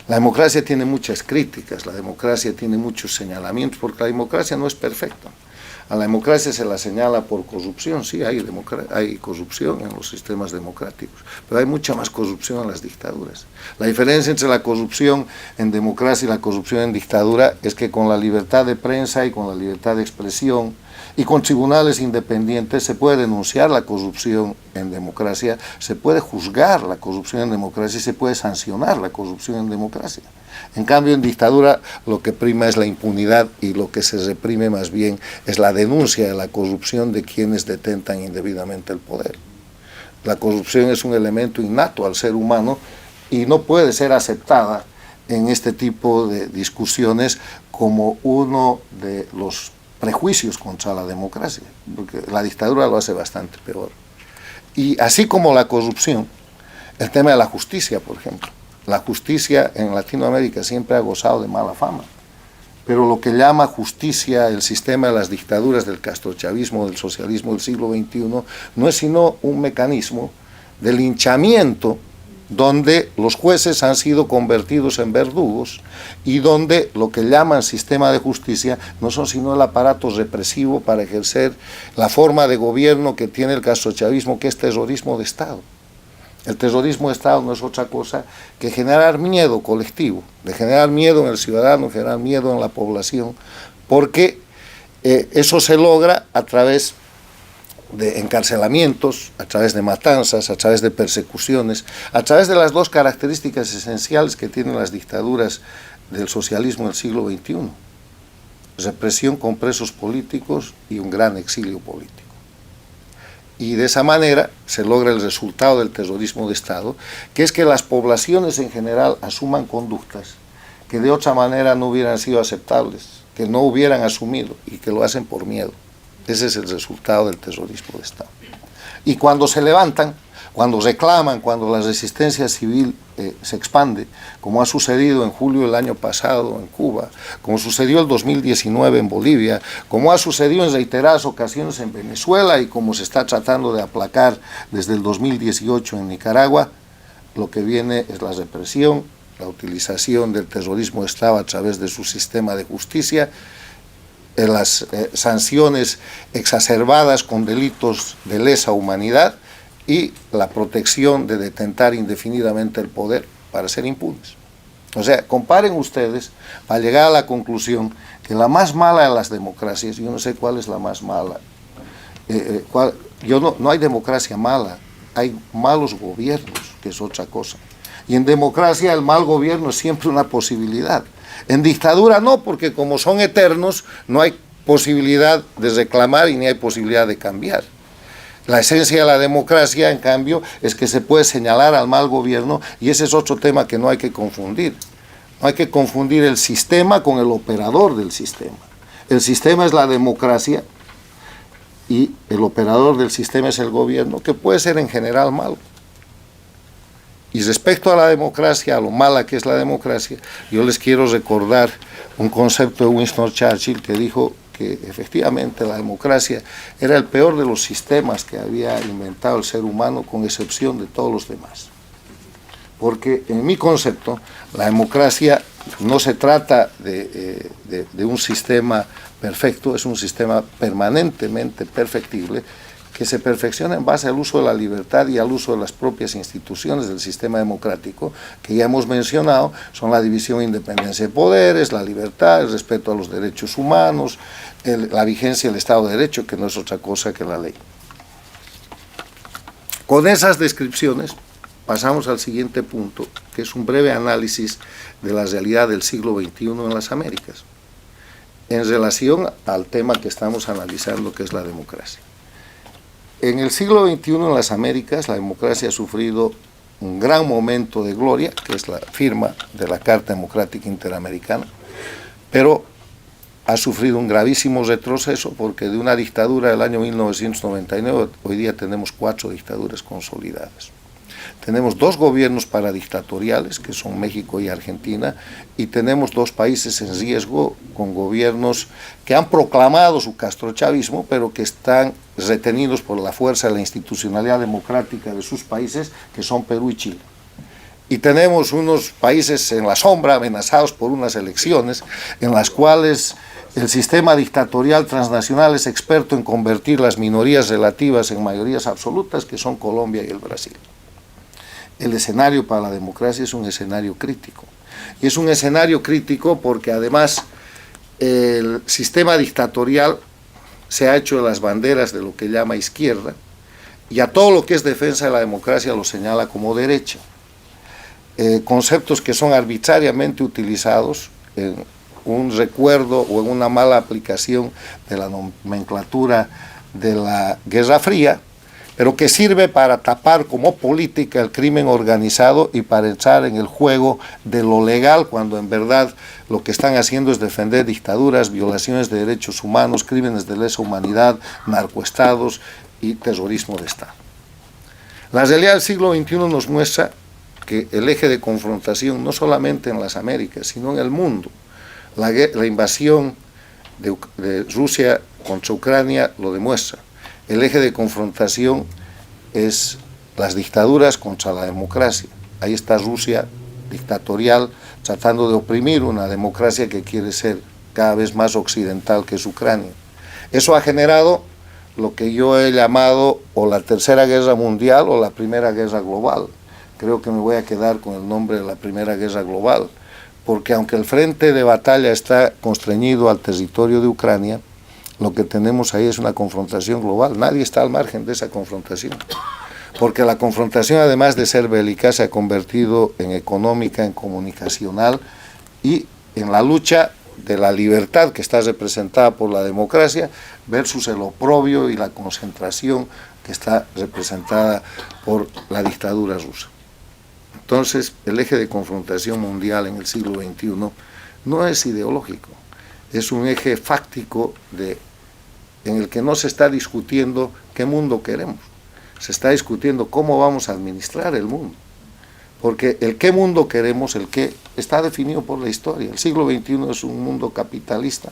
La democracia tiene muchas críticas, la democracia tiene muchos señalamientos, porque la democracia no es perfecta. A la democracia se la señala por corrupción, sí, hay corrupción en los sistemas democráticos, pero hay mucha más corrupción en las dictaduras. La diferencia entre la corrupción en democracia y la corrupción en dictadura es que con la libertad de prensa y con la libertad de expresión y con tribunales independientes se puede denunciar la corrupción en democracia, se puede juzgar la corrupción en democracia y se puede sancionar la corrupción en democracia. En cambio, en dictadura lo que prima es la impunidad y lo que se reprime más bien es la denuncia de la corrupción de quienes detentan indebidamente el poder. La corrupción es un elemento innato al ser humano y no puede ser aceptada en este tipo de discusiones como uno de los prejuicios contra la democracia, porque la dictadura lo hace bastante peor. Y así como la corrupción, el tema de la justicia, por ejemplo. La justicia en Latinoamérica siempre ha gozado de mala fama, pero lo que llama justicia el sistema de las dictaduras del castrochavismo, del socialismo del siglo XXI, no es sino un mecanismo de linchamiento donde los jueces han sido convertidos en verdugos y donde lo que llaman sistema de justicia no son sino el aparato represivo para ejercer la forma de gobierno que tiene el castrochavismo, que es terrorismo de Estado. El terrorismo de Estado no es otra cosa que generar miedo colectivo, de generar miedo en el ciudadano, generar miedo en la población, porque eso se logra a través de encarcelamientos, a través de matanzas, a través de persecuciones, a través de las dos características esenciales que tienen las dictaduras del socialismo del siglo XXI. Represión con presos políticos y un gran exilio político. Y de esa manera se logra el resultado del terrorismo de Estado, que es que las poblaciones en general asuman conductas que de otra manera no hubieran sido aceptables, que no hubieran asumido y que lo hacen por miedo. Ese es el resultado del terrorismo de Estado. Y cuando se levantan, cuando reclaman, cuando la resistencia civil se expande, como ha sucedido en julio del año pasado en Cuba, como sucedió el 2019 en Bolivia, como ha sucedido en reiteradas ocasiones en Venezuela y como se está tratando de aplacar desde el 2018 en Nicaragua, lo que viene es la represión, la utilización del terrorismo de Estado a través de su sistema de justicia, las sanciones exacerbadas con delitos de lesa humanidad y la protección de detentar indefinidamente el poder para ser impunes. O sea, comparen ustedes para llegar a la conclusión que la más mala de las democracias, yo no sé cuál es la más mala, no hay democracia mala, hay malos gobiernos, que es otra cosa. Y en democracia el mal gobierno es siempre una posibilidad. En dictadura no, porque como son eternos, no hay posibilidad de reclamar y ni hay posibilidad de cambiar. La esencia de la democracia, en cambio, es que se puede señalar al mal gobierno y ese es otro tema que no hay que confundir. No hay que confundir el sistema con el operador del sistema. El sistema es la democracia y el operador del sistema es el gobierno, que puede ser en general malo. Y respecto a la democracia, a lo mala que es la democracia, yo les quiero recordar un concepto de Winston Churchill que dijo que efectivamente la democracia era el peor de los sistemas que había inventado el ser humano, con excepción de todos los demás. Porque en mi concepto, la democracia no se trata de un sistema perfecto, es un sistema permanentemente perfectible, que se perfecciona en base al uso de la libertad y al uso de las propias instituciones del sistema democrático, que ya hemos mencionado, son la división e independencia de poderes, la libertad, el respeto a los derechos humanos, la vigencia del Estado de Derecho, que no es otra cosa que la ley. Con esas descripciones, pasamos al siguiente punto, que es un breve análisis de la realidad del siglo XXI en las Américas, en relación al tema que estamos analizando, que es la democracia. En el siglo XXI en las Américas, la democracia ha sufrido un gran momento de gloria, que es la firma de la Carta Democrática Interamericana, pero ha sufrido un gravísimo retroceso porque de una dictadura del año 1999, hoy día tenemos 4 dictaduras consolidadas. Tenemos 2 gobiernos paradictatoriales, que son México y Argentina, y tenemos 2 países en riesgo con gobiernos que han proclamado su castrochavismo, pero que están retenidos por la fuerza de la institucionalidad democrática de sus países, que son Perú y Chile. Y tenemos unos países en la sombra, amenazados por unas elecciones, en las cuales el sistema dictatorial transnacional es experto en convertir las minorías relativas en mayorías absolutas, que son Colombia y el Brasil. El escenario para la democracia es un escenario crítico. Y es un escenario crítico porque además el sistema dictatorial se ha hecho de las banderas de lo que llama izquierda, y a todo lo que es defensa de la democracia lo señala como derecha. Conceptos que son arbitrariamente utilizados en un recuerdo o en una mala aplicación de la nomenclatura de la Guerra Fría, pero que sirve para tapar como política el crimen organizado y para echar en el juego de lo legal, cuando en verdad lo que están haciendo es defender dictaduras, violaciones de derechos humanos, crímenes de lesa humanidad, narcoestados y terrorismo de Estado. La realidad del siglo XXI nos muestra que el eje de confrontación, no solamente en las Américas, sino en el mundo, la invasión de Rusia contra Ucrania lo demuestra. El eje de confrontación es las dictaduras contra la democracia. Ahí está Rusia dictatorial tratando de oprimir una democracia que quiere ser cada vez más occidental, que es Ucrania. Eso ha generado lo que yo he llamado o la Tercera Guerra Mundial o la Primera Guerra Global. Creo que me voy a quedar con el nombre de la Primera Guerra Global, porque aunque el frente de batalla está constreñido al territorio de Ucrania, lo que tenemos ahí es una confrontación global. Nadie está al margen de esa confrontación, porque la confrontación, además de ser bélica, se ha convertido en económica, en comunicacional y en la lucha de la libertad que está representada por la democracia versus el oprobio y la concentración que está representada por la dictadura rusa. Entonces, el eje de confrontación mundial en el siglo XXI no es ideológico, es un eje fáctico en el que no se está discutiendo qué mundo queremos, se está discutiendo cómo vamos a administrar el mundo, porque el qué mundo queremos, el qué, está definido por la historia. El siglo XXI es un mundo capitalista,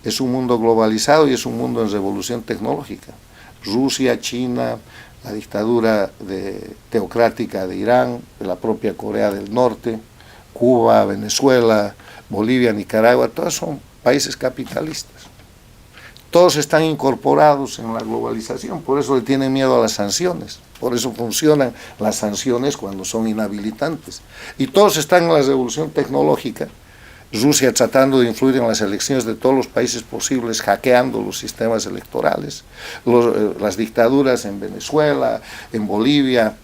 es un mundo globalizado y es un mundo en revolución tecnológica. Rusia, China, la dictadura teocrática de Irán, de la propia Corea del Norte, Cuba, Venezuela, Bolivia, Nicaragua, todos son países capitalistas. Todos están incorporados en la globalización, por eso le tienen miedo a las sanciones, por eso funcionan las sanciones cuando son inhabilitantes. Y todos están en la revolución tecnológica, Rusia tratando de influir en las elecciones de todos los países posibles, hackeando los sistemas electorales, las dictaduras en Venezuela, en Bolivia,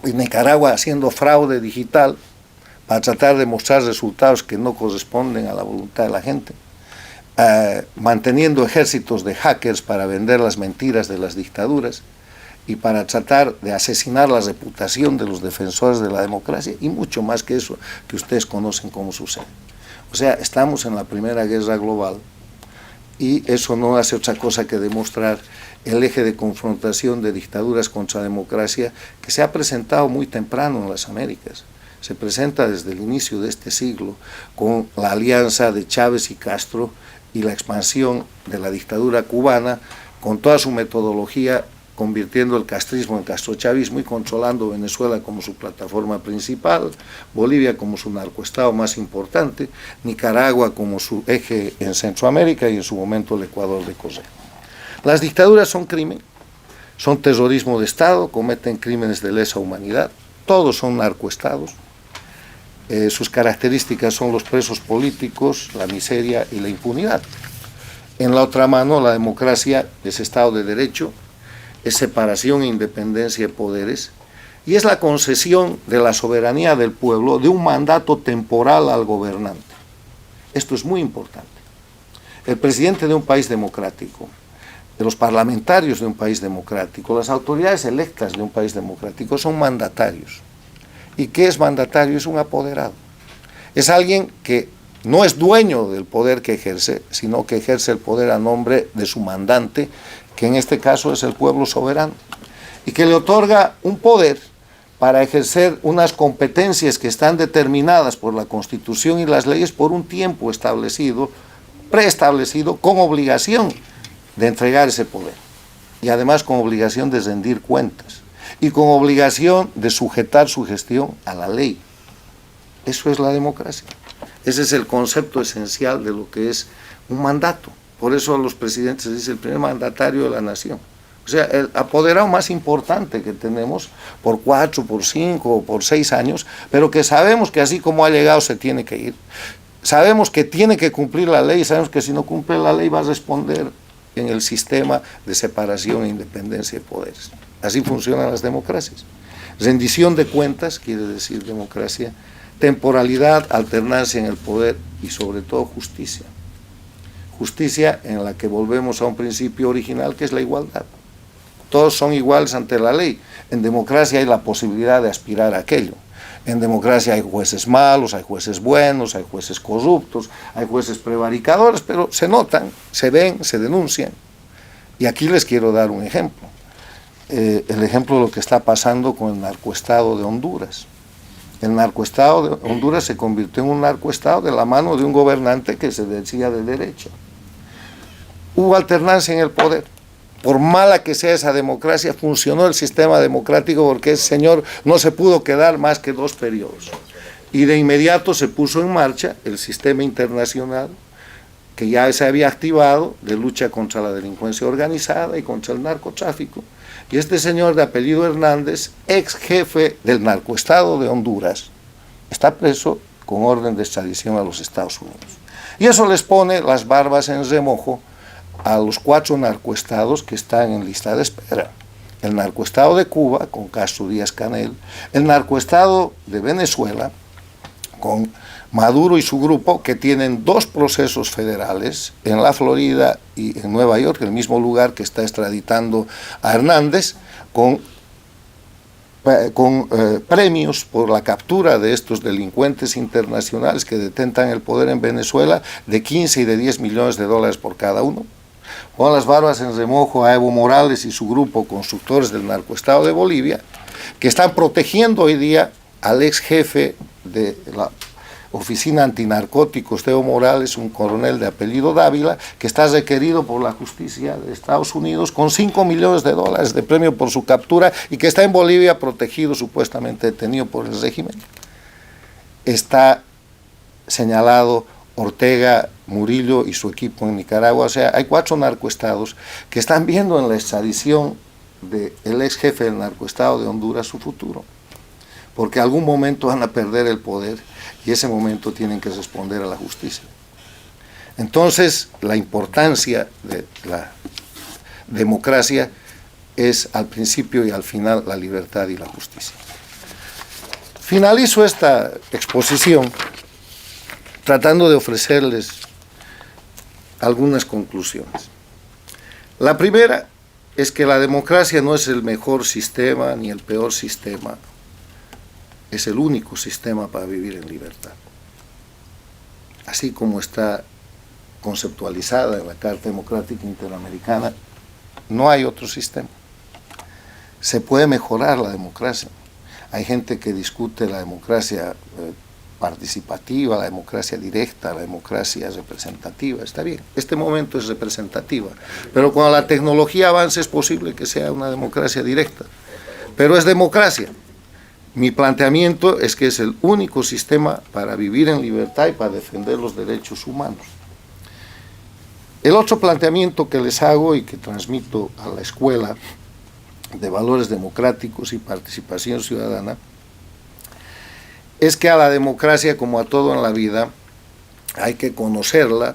en Nicaragua, haciendo fraude digital para tratar de mostrar resultados que no corresponden a la voluntad de la gente, manteniendo ejércitos de hackers para vender las mentiras de las dictaduras y para tratar de asesinar la reputación de los defensores de la democracia y mucho más que eso que ustedes conocen cómo sucede. O sea, estamos en la Primera Guerra Global y eso no hace otra cosa que demostrar el eje de confrontación de dictaduras contra democracia que se ha presentado muy temprano en las Américas. Se presenta desde el inicio de este siglo con la alianza de Chávez y Castro y la expansión de la dictadura cubana con toda su metodología, convirtiendo el castrismo en castrochavismo y controlando Venezuela como su plataforma principal, Bolivia como su narcoestado más importante, Nicaragua como su eje en Centroamérica y en su momento el Ecuador de Correa. Las dictaduras son crimen, son terrorismo de Estado, cometen crímenes de lesa humanidad, todos son narcoestados, sus características son los presos políticos, la miseria y la impunidad. En la otra mano, la democracia es Estado de Derecho, es separación e independencia de poderes, y es la concesión de la soberanía del pueblo de un mandato temporal al gobernante. Esto es muy importante. El presidente de un país democrático, de los parlamentarios de un país democrático, las autoridades electas de un país democrático son mandatarios. ¿Y qué es mandatario? Es un apoderado. Es alguien que no es dueño del poder que ejerce, sino que ejerce el poder a nombre de su mandante, que en este caso es el pueblo soberano, y que le otorga un poder para ejercer unas competencias que están determinadas por la Constitución y las leyes por un tiempo establecido, preestablecido, con obligación de entregar ese poder. Y además con obligación de rendir cuentas. Y con obligación de sujetar su gestión a la ley. Eso es la democracia. Ese es el concepto esencial de lo que es un mandato. Por eso a los presidentes se dice el primer mandatario de la nación. O sea, el apoderado más importante que tenemos por 4, por 5 o por 6 años, pero que sabemos que así como ha llegado se tiene que ir. Sabemos que tiene que cumplir la ley, sabemos que si no cumple la ley va a responder en el sistema de separación e independencia de poderes. Así funcionan las democracias. Rendición de cuentas, quiere decir democracia, temporalidad, alternancia en el poder y sobre todo justicia. Justicia en la que volvemos a un principio original que es la igualdad. Todos son iguales ante la ley. En democracia hay la posibilidad de aspirar a aquello. En democracia hay jueces malos, hay jueces buenos, hay jueces corruptos, hay jueces prevaricadores, pero se notan, se ven, se denuncian. Y aquí les quiero dar un ejemplo. El ejemplo de lo que está pasando con el narcoestado de Honduras. El narcoestado de Honduras se convirtió en un narcoestado de la mano de un gobernante que se decía de derecha. Hubo alternancia en el poder. Por mala que sea esa democracia, funcionó el sistema democrático porque ese señor no se pudo quedar más que 2 periodos. Y de inmediato se puso en marcha el sistema internacional que ya se había activado de lucha contra la delincuencia organizada y contra el narcotráfico. Y este señor de apellido Hernández, ex jefe del narcoestado de Honduras, está preso con orden de extradición a los Estados Unidos. Y eso les pone las barbas en remojo a los 4 narcoestados que están en lista de espera. El narcoestado de Cuba, con Castro Díaz Canel, el narcoestado de Venezuela, con Maduro y su grupo, que tienen 2 procesos federales en la Florida y en Nueva York, el mismo lugar que está extraditando a Hernández, con premios por la captura de estos delincuentes internacionales que detentan el poder en Venezuela de 15 y de 10 millones de dólares por cada uno. Pon las barbas en remojo a Evo Morales y su grupo constructores del narcoestado de Bolivia, que están protegiendo hoy día al ex jefe de la Oficina Antinarcóticos de Evo Morales, un coronel de apellido Dávila, que está requerido por la justicia de Estados Unidos con 5 millones de dólares de premio por su captura y que está en Bolivia protegido, supuestamente detenido por el régimen. Está señalado Ortega, Murillo y su equipo en Nicaragua. O sea, hay 4 narcoestados que están viendo en la extradición del ex jefe del narcoestado de Honduras su futuro, porque algún momento van a perder el poder y ese momento tienen que responder a la justicia. Entonces, la importancia de la democracia es al principio y al final la libertad y la justicia. Finalizo esta exposición tratando de ofrecerles algunas conclusiones. La primera es que la democracia no es el mejor sistema ni el peor sistema, es el único sistema para vivir en libertad. Así como está conceptualizada en la Carta Democrática Interamericana, no hay otro sistema. Se puede mejorar la democracia. Hay gente que discute la democracia participativa, la democracia directa, la democracia representativa. Está bien, este momento es representativa, pero cuando la tecnología avance es posible que sea una democracia directa, pero es democracia. Mi planteamiento es que es el único sistema para vivir en libertad y para defender los derechos humanos. El otro planteamiento que les hago y que transmito a la escuela de valores democráticos y participación ciudadana es que a la democracia, como a todo en la vida, hay que conocerla,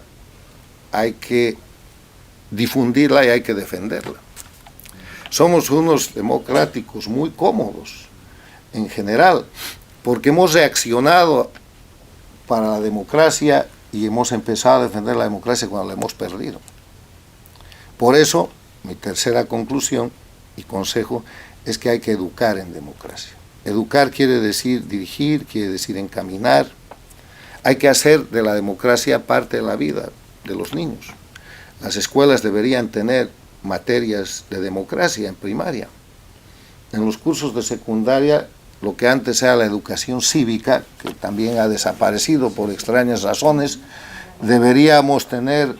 hay que difundirla y hay que defenderla. Somos unos democráticos muy cómodos en general, porque hemos reaccionado para la democracia y hemos empezado a defender la democracia cuando la hemos perdido. Por eso, mi tercera conclusión y consejo es que hay que educar en democracia. Educar quiere decir dirigir, quiere decir encaminar. Hay que hacer de la democracia parte de la vida de los niños. Las escuelas deberían tener materias de democracia en primaria. En los cursos de secundaria lo que antes era la educación cívica, que también ha desaparecido por extrañas razones. Deberíamos tener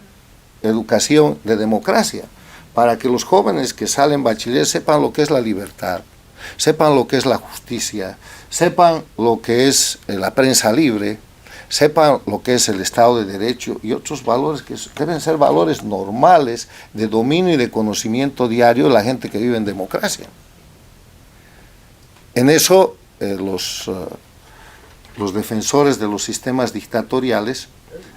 educación de democracia, para que los jóvenes que salen bachiller sepan lo que es la libertad, sepan lo que es la justicia, sepan lo que es la prensa libre, sepan lo que es el Estado de Derecho y otros valores que deben ser valores normales de dominio y de conocimiento diario de la gente que vive en democracia. En eso los defensores de los sistemas dictatoriales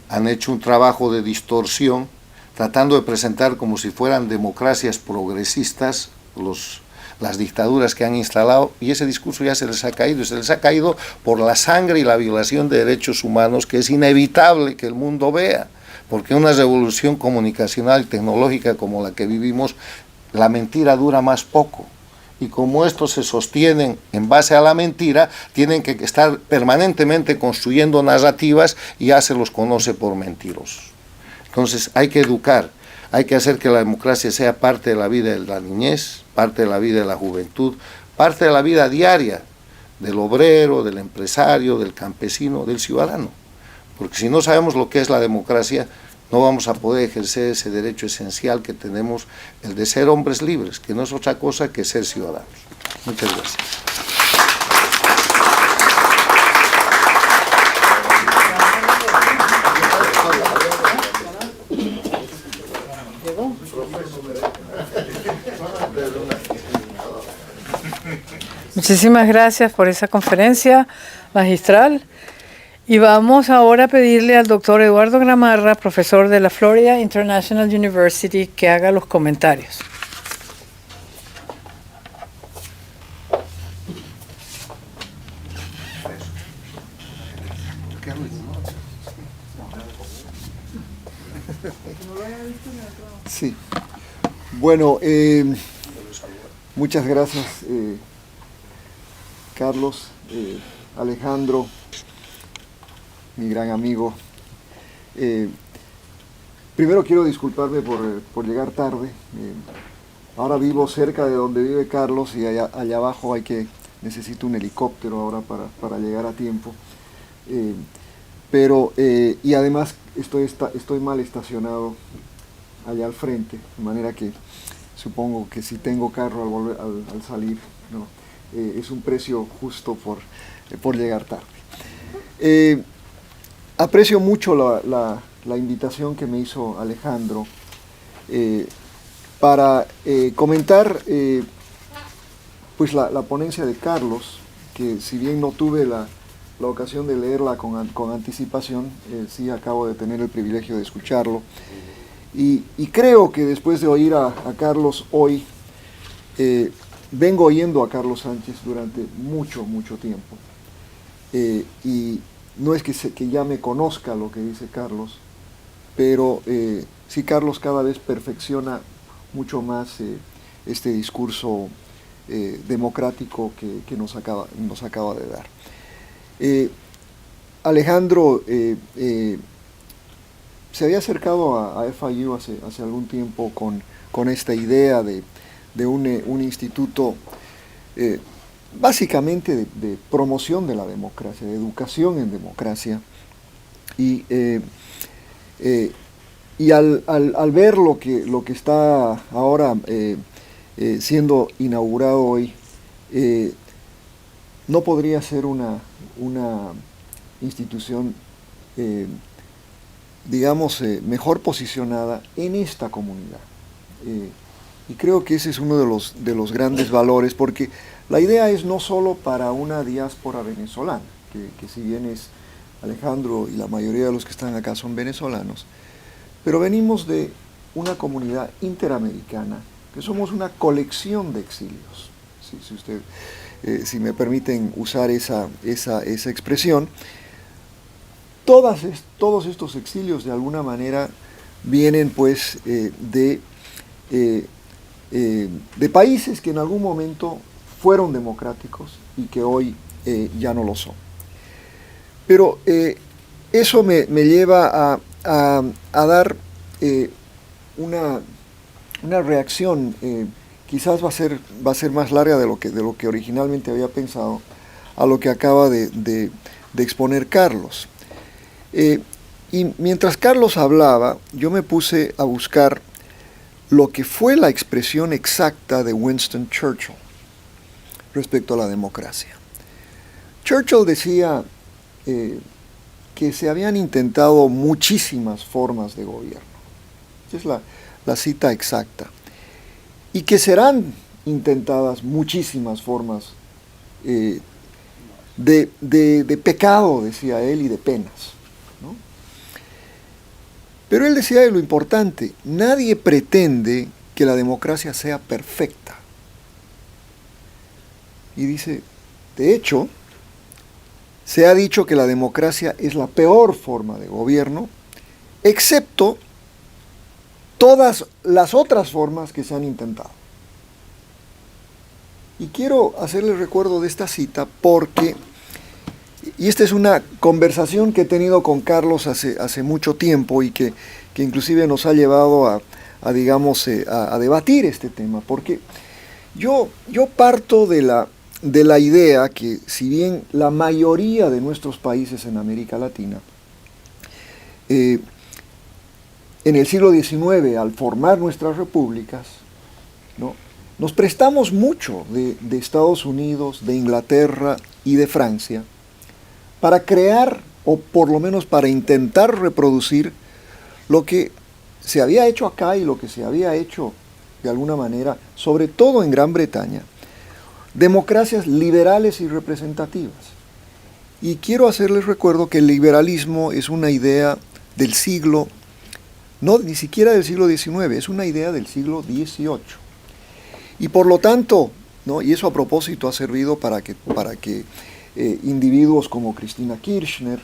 han hecho un trabajo de distorsión, tratando de presentar como si fueran democracias progresistas las dictaduras que han instalado, y ese discurso ya se les ha caído por la sangre y la violación de derechos humanos que es inevitable que el mundo vea, porque una revolución comunicacional y tecnológica como la que vivimos, la mentira dura más poco, y como estos se sostienen en base a la mentira, tienen que estar permanentemente construyendo narrativas y ya se los conoce por mentirosos. Entonces hay que educar, hay que hacer que la democracia sea parte de la vida de la niñez, parte de la vida de la juventud, parte de la vida diaria del obrero, del empresario, del campesino, del ciudadano. Porque si no sabemos lo que es la democracia, no vamos a poder ejercer ese derecho esencial que tenemos, el de ser hombres libres, que no es otra cosa que ser ciudadanos. Muchas gracias. Muchísimas gracias por esa conferencia magistral. Y vamos ahora a pedirle al doctor Eduardo Gramarra, profesor de la Florida International University, que haga los comentarios. Sí. Bueno, muchas gracias, Carlos, Alejandro, mi gran amigo. Primero quiero disculparme por llegar tarde. Ahora vivo cerca de donde vive Carlos y allá abajo necesito un helicóptero ahora para llegar a tiempo. Y además estoy mal estacionado allá al frente, de manera que supongo que si tengo carro al salir, ¿no? Es un precio justo por llegar tarde. Aprecio mucho la invitación que me hizo Alejandro para comentar pues la ponencia de Carlos, que si bien no tuve la ocasión de leerla con anticipación, sí acabo de tener el privilegio de escucharlo. Y creo que después de oír a Carlos hoy, vengo oyendo a Carlos Sánchez durante mucho tiempo. Y no es que ya me conozca lo que dice Carlos, pero sí Carlos cada vez perfecciona mucho más este discurso democrático que nos acaba de dar. Alejandro se había acercado a FIU hace algún tiempo con esta idea de un instituto básicamente de promoción de la democracia, de educación en democracia, y al ver lo que está ahora siendo inaugurado hoy, no podría ser una institución digamos mejor posicionada en esta comunidad, y creo que ese es uno de los grandes valores, porque la idea es no solo para una diáspora venezolana, que si bien es Alejandro y la mayoría de los que están acá son venezolanos, pero venimos de una comunidad interamericana, que somos una colección de exilios, si me permiten usar esa expresión. Todos estos exilios de alguna manera vienen pues de países que en algún momento fueron democráticos y que hoy ya no lo son. Pero eso me lleva a dar una reacción, quizás va a ser más larga de lo que originalmente había pensado, a lo que acaba de exponer Carlos. Y mientras Carlos hablaba, yo me puse a buscar lo que fue la expresión exacta de Winston Churchill respecto a la democracia. Churchill decía que se habían intentado muchísimas formas de gobierno. Esa es la cita exacta. Y que serán intentadas muchísimas formas de pecado, decía él, y de penas, ¿no? Pero él decía lo importante: nadie pretende que la democracia sea perfecta. Y dice, de hecho, se ha dicho que la democracia es la peor forma de gobierno, excepto todas las otras formas que se han intentado. Y quiero hacerles recuerdo de esta cita porque, y esta es una conversación que he tenido con Carlos hace mucho tiempo y que inclusive nos ha llevado a debatir este tema, porque yo parto de la idea que, si bien la mayoría de nuestros países en América Latina, en el siglo XIX, al formar nuestras repúblicas, ¿no?, nos prestamos mucho de Estados Unidos, de Inglaterra y de Francia para crear, o por lo menos para intentar reproducir, lo que se había hecho acá y lo que se había hecho de alguna manera, sobre todo en Gran Bretaña, democracias liberales y representativas. Y quiero hacerles recuerdo que el liberalismo es una idea del siglo, no ni siquiera del siglo XIX, es una idea del siglo XVIII. Y por lo tanto, ¿no?, y eso a propósito ha servido para que individuos como Cristina Kirchner,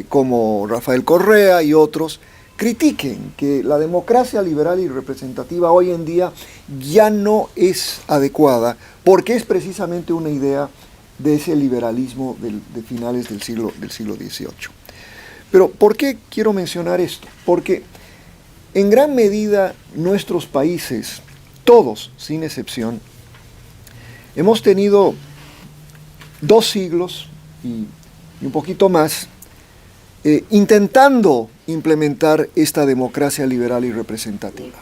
como Rafael Correa y otros, critiquen que la democracia liberal y representativa hoy en día ya no es adecuada, porque es precisamente una idea de ese liberalismo de finales del siglo XVIII. Pero ¿por qué quiero mencionar esto? Porque en gran medida nuestros países, todos sin excepción, hemos tenido 2 siglos y un poquito más intentando implementar esta democracia liberal y representativa,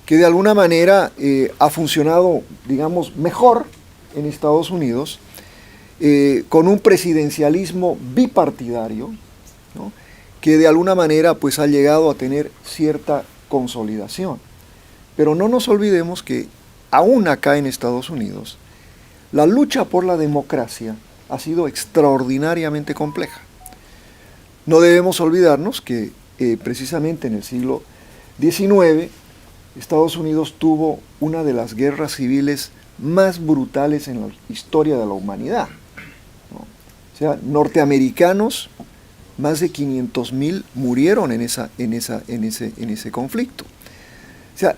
que de alguna manera ha funcionado, digamos, mejor en Estados Unidos, con un presidencialismo bipartidario, ¿no?, que de alguna manera pues ha llegado a tener cierta consolidación. Pero no nos olvidemos que aún acá en Estados Unidos, la lucha por la democracia ha sido extraordinariamente compleja. No debemos olvidarnos que precisamente en el siglo XIX, Estados Unidos tuvo una de las guerras civiles más brutales en la historia de la humanidad, ¿no? O sea, norteamericanos, más de 500,000 murieron en ese conflicto. O sea,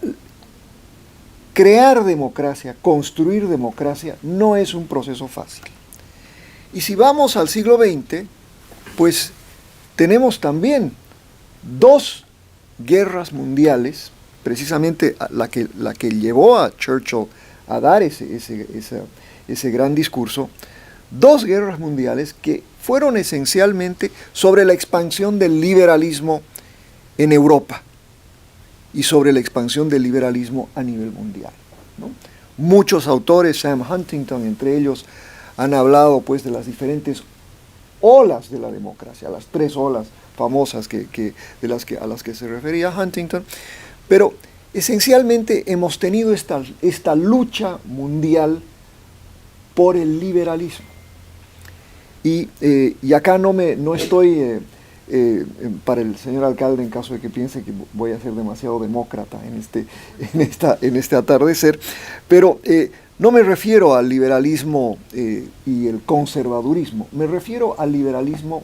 crear democracia, construir democracia, no es un proceso fácil. Y si vamos al siglo XX, pues tenemos también 2 guerras mundiales, precisamente la que llevó a Churchill a dar ese gran discurso, 2 guerras mundiales que fueron esencialmente sobre la expansión del liberalismo en Europa y sobre la expansión del liberalismo a nivel mundial, ¿no? Muchos autores, Sam Huntington entre ellos, han hablado pues de las diferentes olas de la democracia, las 3 olas famosas a las que se refería Huntington, pero esencialmente hemos tenido esta lucha mundial por el liberalismo. Y acá no estoy, para el señor alcalde, en caso de que piense que voy a ser demasiado demócrata en este atardecer, pero no me refiero al liberalismo y el conservadurismo, me refiero al liberalismo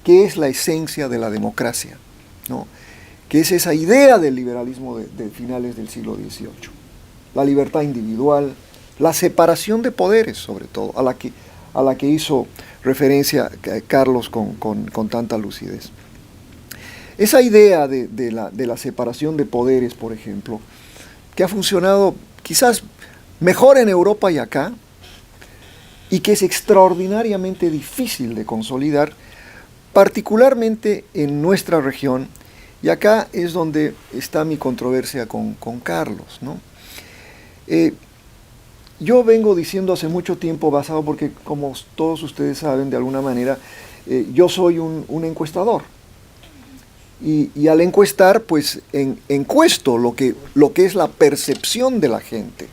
que es la esencia de la democracia, ¿no?, que es esa idea del liberalismo de finales del siglo XVIII. La libertad individual, la separación de poderes, sobre todo, a la que hizo referencia Carlos con tanta lucidez. Esa idea de la separación de poderes, por ejemplo, que ha funcionado quizás mejor en Europa y acá, y que es extraordinariamente difícil de consolidar, particularmente en nuestra región, y acá es donde está mi controversia con Carlos, ¿no? Yo vengo diciendo hace mucho tiempo, basado porque, como todos ustedes saben, de alguna manera, yo soy un encuestador. Y al encuestar, pues encuesto lo que es la percepción de la gente,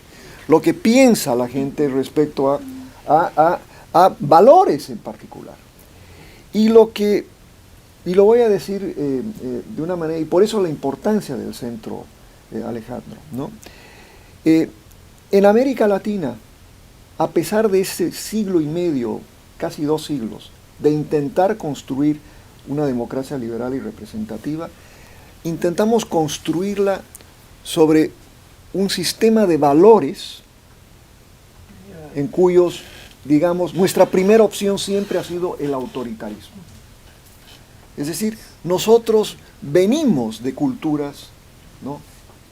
lo que piensa la gente respecto a valores en particular. Y lo voy a decir de una manera, y por eso la importancia del centro, Alejandro, ¿no? En América Latina, a pesar de ese siglo y medio, casi 2 siglos, de intentar construir una democracia liberal y representativa, intentamos construirla sobre un sistema de valores en cuyos, digamos, nuestra primera opción siempre ha sido el autoritarismo. Es decir, nosotros venimos de culturas, ¿no?,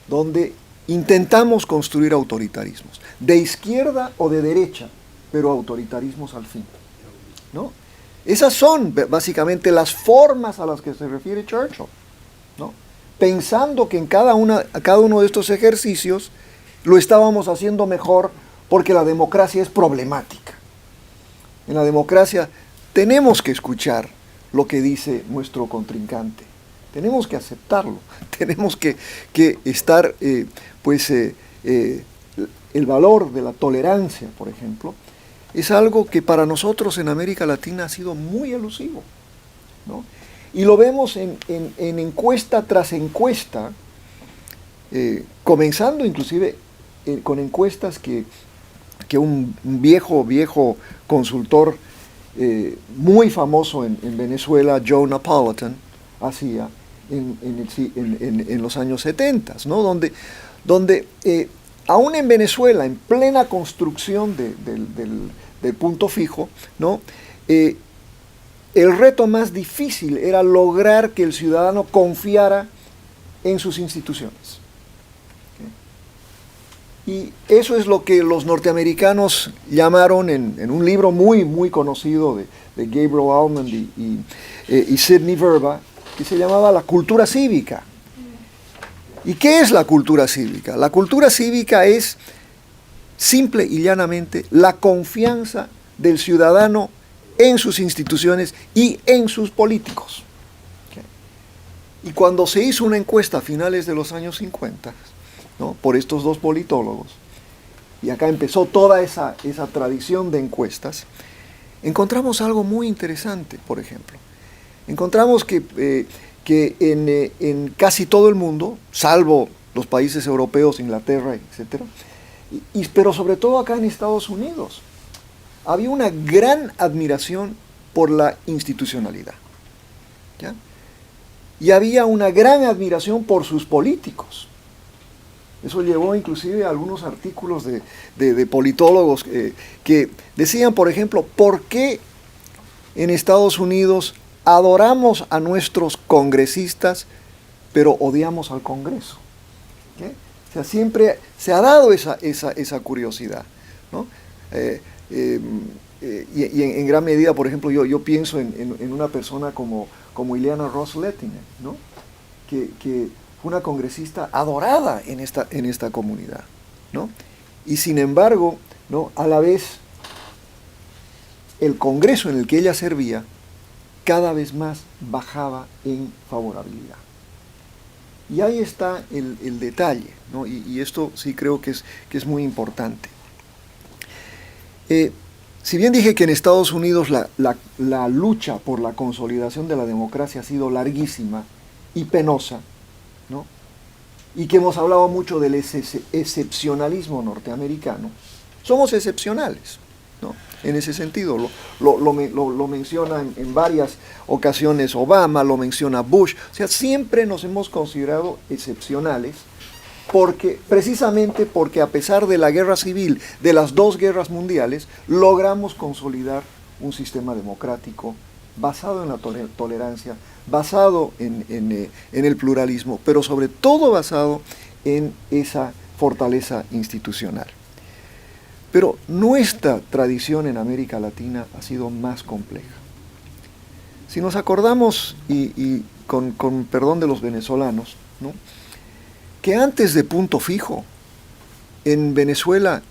donde intentamos construir autoritarismos, de izquierda o de derecha, pero autoritarismos al fin, ¿no? Esas son básicamente las formas a las que se refiere Churchill, ¿no? Pensando que en cada uno de estos ejercicios lo estábamos haciendo mejor porque la democracia es problemática. En la democracia tenemos que escuchar lo que dice nuestro contrincante, tenemos que aceptarlo, tenemos que estar, el valor de la tolerancia, por ejemplo, es algo que para nosotros en América Latina ha sido muy elusivo, ¿no? Y lo vemos en encuesta tras encuesta, comenzando inclusive con encuestas que un viejo consultor muy famoso en Venezuela, Joe Napolitan, hacía en los años 70, ¿no? Donde aún en Venezuela, en plena construcción del punto fijo, ¿no?, el reto más difícil era lograr que el ciudadano confiara en sus instituciones. Y eso es lo que los norteamericanos llamaron en un libro muy conocido de Gabriel Almond y Sidney Verba, que se llamaba La cultura cívica. ¿Y qué es la cultura cívica? La cultura cívica es simple y llanamente la confianza del ciudadano en sus instituciones y en sus políticos. Y cuando se hizo una encuesta a finales de los años 50, ¿no?, por estos dos politólogos, y acá empezó toda esa tradición de encuestas, encontramos algo muy interesante, por ejemplo. Encontramos que en casi todo el mundo, salvo los países europeos, Inglaterra, etc., pero sobre todo acá en Estados Unidos, había una gran admiración por la institucionalidad, ¿ya? Y había una gran admiración por sus políticos. Eso llevó inclusive a algunos artículos de politólogos que decían, por ejemplo, ¿por qué en Estados Unidos adoramos a nuestros congresistas, pero odiamos al Congreso? ¿Qué? O sea, siempre se ha dado esa curiosidad, ¿no? Y en gran medida, por ejemplo, yo pienso en una persona como Ileana Ros-Lehtinen, ¿no?, que fue una congresista adorada en esta comunidad, ¿no? Y sin embargo, ¿no?, a la vez el Congreso en el que ella servía cada vez más bajaba en favorabilidad. Y ahí está el detalle, ¿no? Y esto sí creo que es muy importante. Si bien dije que en Estados Unidos la lucha por la consolidación de la democracia ha sido larguísima y penosa, ¿no?, y que hemos hablado mucho del excepcionalismo norteamericano, somos excepcionales, ¿no?, en ese sentido. Lo menciona en varias ocasiones Obama, lo menciona Bush. O sea, siempre nos hemos considerado excepcionales, precisamente porque a pesar de la guerra civil, de las 2 guerras mundiales, logramos consolidar un sistema democrático basado en la tolerancia, basado en el pluralismo, pero sobre todo basado en esa fortaleza institucional. Pero nuestra tradición en América Latina ha sido más compleja. Si nos acordamos, y con perdón de los venezolanos, ¿no?, que antes de Punto Fijo, en Venezuela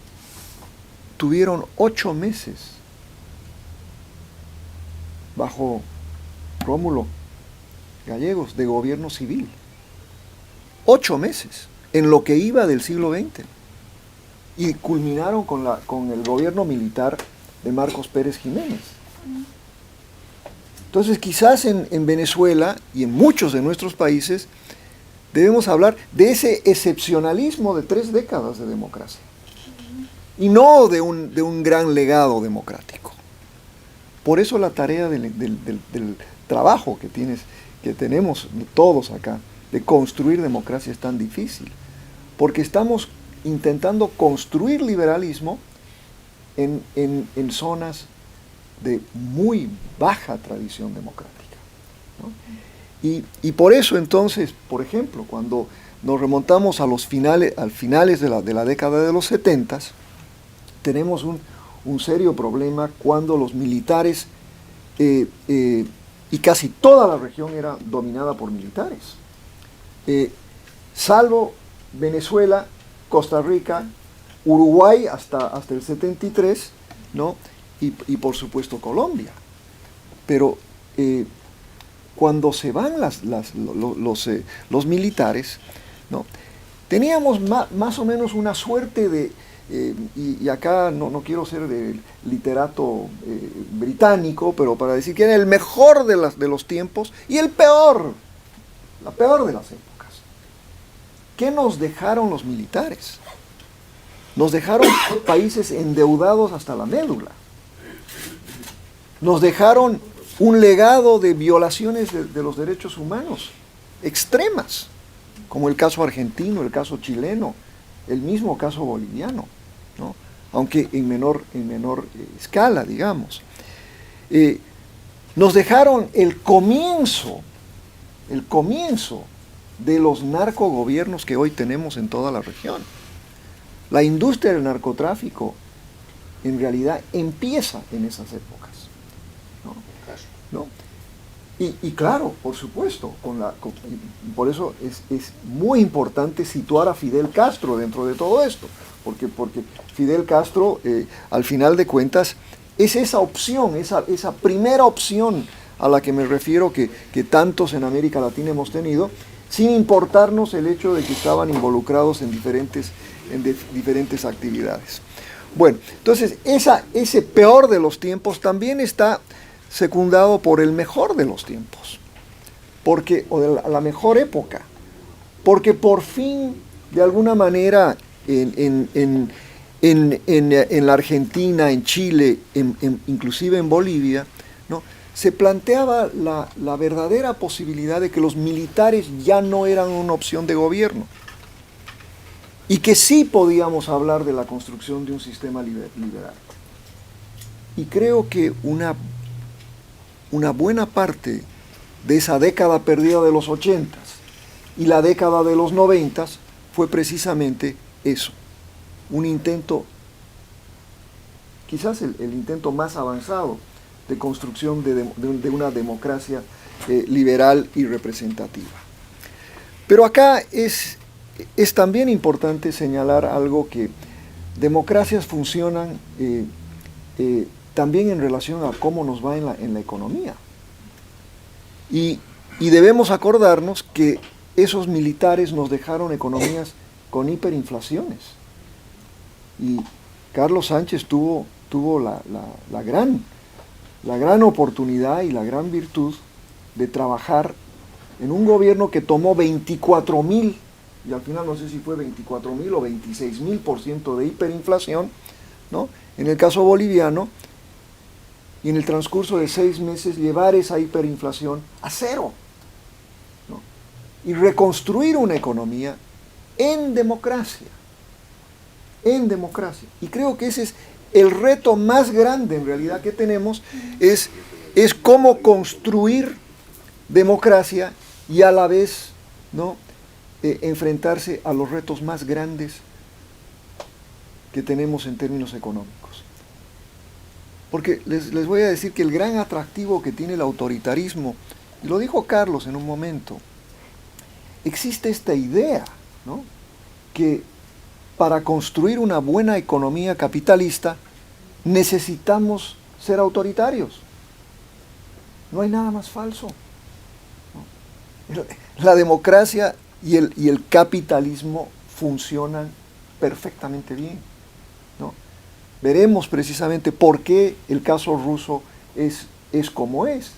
tuvieron 8 meses bajo Rómulo Gallegos de gobierno civil. 8 meses en lo que iba del siglo XX. Y culminaron con el gobierno militar de Marcos Pérez Jiménez. Entonces quizás en Venezuela y en muchos de nuestros países debemos hablar de ese excepcionalismo de 3 décadas de democracia y no de un gran legado democrático. Por eso la tarea del trabajo que tenemos todos acá, de construir democracia, es tan difícil, porque estamos intentando construir liberalismo en zonas de muy baja tradición democrática, ¿no? Y por eso entonces, por ejemplo, cuando nos remontamos a finales de la década de los 70, tenemos un serio problema cuando los militares, y casi toda la región era dominada por militares, salvo Venezuela, Costa Rica, Uruguay hasta el 73, ¿no? Y por supuesto Colombia. Pero cuando se van los militares, ¿no?, teníamos más o menos una suerte de, y acá no quiero ser de literato británico, pero para decir que era el mejor de los tiempos y la peor de las épocas. ¿Qué nos dejaron los militares? Nos dejaron países endeudados hasta la médula. Nos dejaron un legado de violaciones de los derechos humanos extremas, como el caso argentino, el caso chileno, el mismo caso boliviano, ¿no?, aunque en menor escala, digamos. Nos dejaron el comienzo de los narcogobiernos que hoy tenemos en toda la región. La industria del narcotráfico en realidad empieza en esas épocas, ¿no? Y claro, por supuesto, por eso es muy importante situar a Fidel Castro dentro de todo esto, porque Fidel Castro, al final de cuentas, es esa opción, esa primera opción a la que me refiero que tantos en América Latina hemos tenido, sin importarnos el hecho de que estaban involucrados en diferentes actividades. Bueno, entonces ese peor de los tiempos también está secundado por el mejor de los tiempos, o de la mejor época, porque por fin, de alguna manera, en la Argentina, en Chile, inclusive en Bolivia, ¿no?, se planteaba la verdadera posibilidad de que los militares ya no eran una opción de gobierno y que sí podíamos hablar de la construcción de un sistema liberal. Y creo que una buena parte de esa década perdida de los 80s y la década de los 90s fue precisamente eso, un intento, quizás el intento más avanzado de construcción de una democracia liberal y representativa. Pero acá es también importante señalar algo, que democracias funcionan también en relación a cómo nos va en la economía. Y debemos acordarnos que esos militares nos dejaron economías con hiperinflaciones. Y Carlos Sánchez tuvo la gran oportunidad y la gran virtud de trabajar en un gobierno que tomó 24,000, y al final no sé si fue 24,000 o 26,000% de hiperinflación, ¿no?, en el caso boliviano, y en el transcurso de 6 meses llevar esa hiperinflación a 0, ¿no?, y reconstruir una economía en democracia. Y creo que ese es el reto más grande en realidad que tenemos, es cómo construir democracia y a la vez, ¿no?, enfrentarse a los retos más grandes que tenemos en términos económicos. Porque les voy a decir que el gran atractivo que tiene el autoritarismo, y lo dijo Carlos en un momento, existe esta idea, ¿no?, que para construir una buena economía capitalista necesitamos ser autoritarios. No hay nada más falso, ¿no? La democracia y el capitalismo funcionan perfectamente bien, ¿no? Veremos precisamente por qué el caso ruso es como es,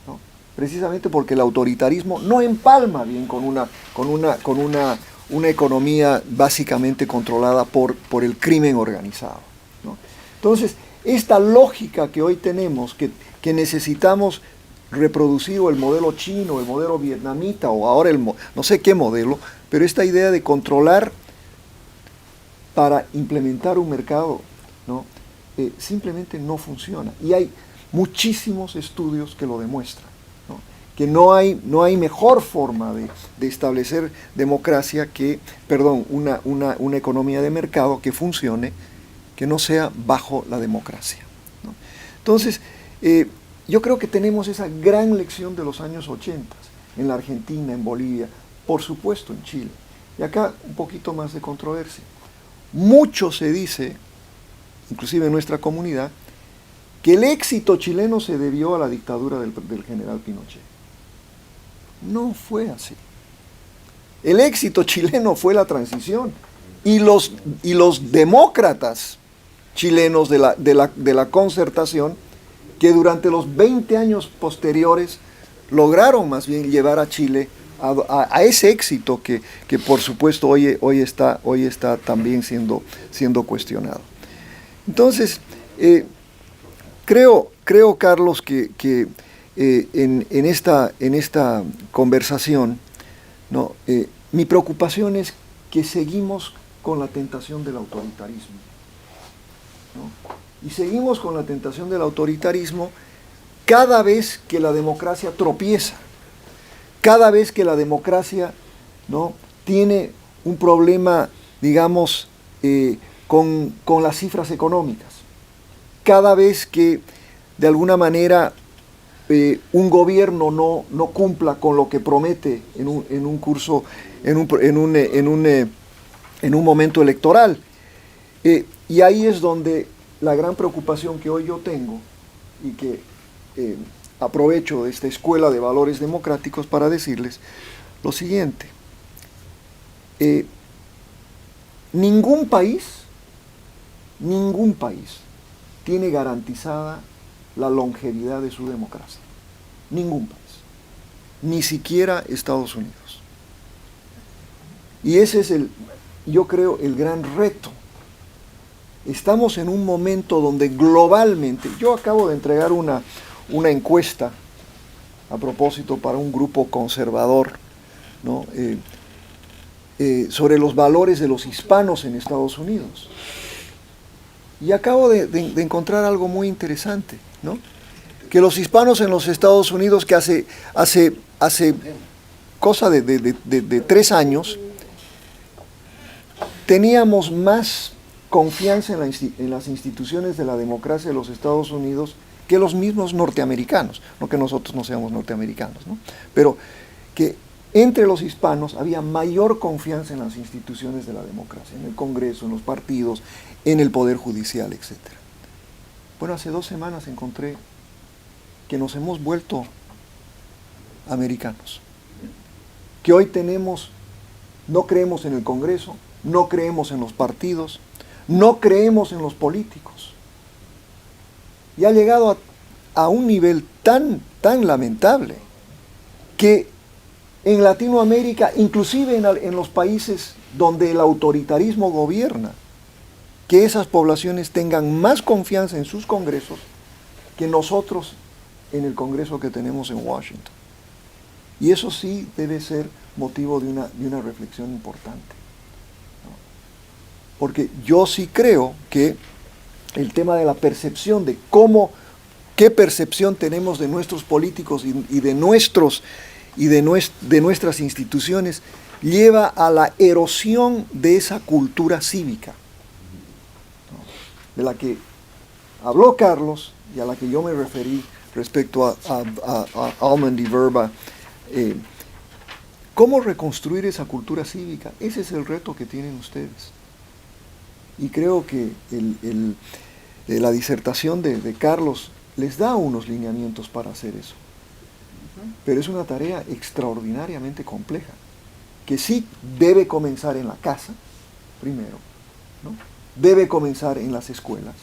¿no? Precisamente porque el autoritarismo no empalma bien con una economía básicamente controlada por el crimen organizado, ¿no? Entonces, esta lógica que hoy tenemos, que necesitamos reproducir o el modelo chino, el modelo vietnamita o ahora no sé qué modelo, pero esta idea de controlar para implementar un mercado, ¿no?, simplemente no funciona. Y hay muchísimos estudios que lo demuestran, ¿no?, que no hay mejor forma de establecer democracia que, una economía de mercado que funcione, que no sea bajo la democracia, ¿no? Entonces, yo creo que tenemos esa gran lección de los años 80, en la Argentina, en Bolivia, por supuesto en Chile. Y acá un poquito más de controversia. Mucho se dice, inclusive en nuestra comunidad, que el éxito chileno se debió a la dictadura del general Pinochet. No fue así. El éxito chileno fue la transición. Y los demócratas chilenos de la concertación, que durante los 20 años posteriores lograron más bien llevar a Chile a ese éxito que por supuesto hoy está también siendo cuestionado. Entonces, creo Carlos, que en esta conversación, ¿no?, mi preocupación es que seguimos con la tentación del autoritarismo, ¿no? Y seguimos con la tentación del autoritarismo cada vez que la democracia tropieza, cada vez que la democracia, ¿no?, tiene un problema, digamos, con las cifras económicas, cada vez que de alguna manera un gobierno no cumpla con lo que promete en un curso, en un momento electoral. Y ahí es donde la gran preocupación que hoy yo tengo, y que aprovecho de esta escuela de valores democráticos para decirles lo siguiente. Ningún país tiene garantizada la longevidad de su democracia. Ningún país. Ni siquiera Estados Unidos. Y ese es yo creo, el gran reto. Estamos en un momento donde globalmente, yo acabo de entregar una encuesta a propósito para un grupo conservador, ¿no?, sobre los valores de los hispanos en Estados Unidos. Y acabo de encontrar algo muy interesante, ¿no?, que los hispanos en los Estados Unidos, que hace cosa de 3 años, teníamos más confianza en las instituciones de la democracia de los Estados Unidos que los mismos norteamericanos. No que nosotros no seamos norteamericanos, ¿no?, pero que entre los hispanos había mayor confianza en las instituciones de la democracia, en el Congreso, en los partidos, en el Poder Judicial, etc. Bueno, hace 2 semanas encontré que nos hemos vuelto americanos, que hoy no creemos en el Congreso, no creemos en los partidos, no creemos en los políticos. Y ha llegado a un nivel tan lamentable que en Latinoamérica, inclusive en los países donde el autoritarismo gobierna, que esas poblaciones tengan más confianza en sus congresos que nosotros en el Congreso que tenemos en Washington. Y eso sí debe ser motivo de una reflexión importante, ¿no? Porque yo sí creo que el tema de la percepción, de qué percepción tenemos de nuestros políticos y de nuestras instituciones, lleva a la erosión de esa cultura cívica. de la que habló Carlos y a la que yo me referí respecto a Almond y Verba. ¿Cómo reconstruir esa cultura cívica? Ese es el reto que tienen ustedes. Y creo que la disertación de Carlos les da unos lineamientos para hacer eso. Pero es una tarea extraordinariamente compleja, que sí debe comenzar en la casa, primero, ¿no? Debe comenzar en las escuelas,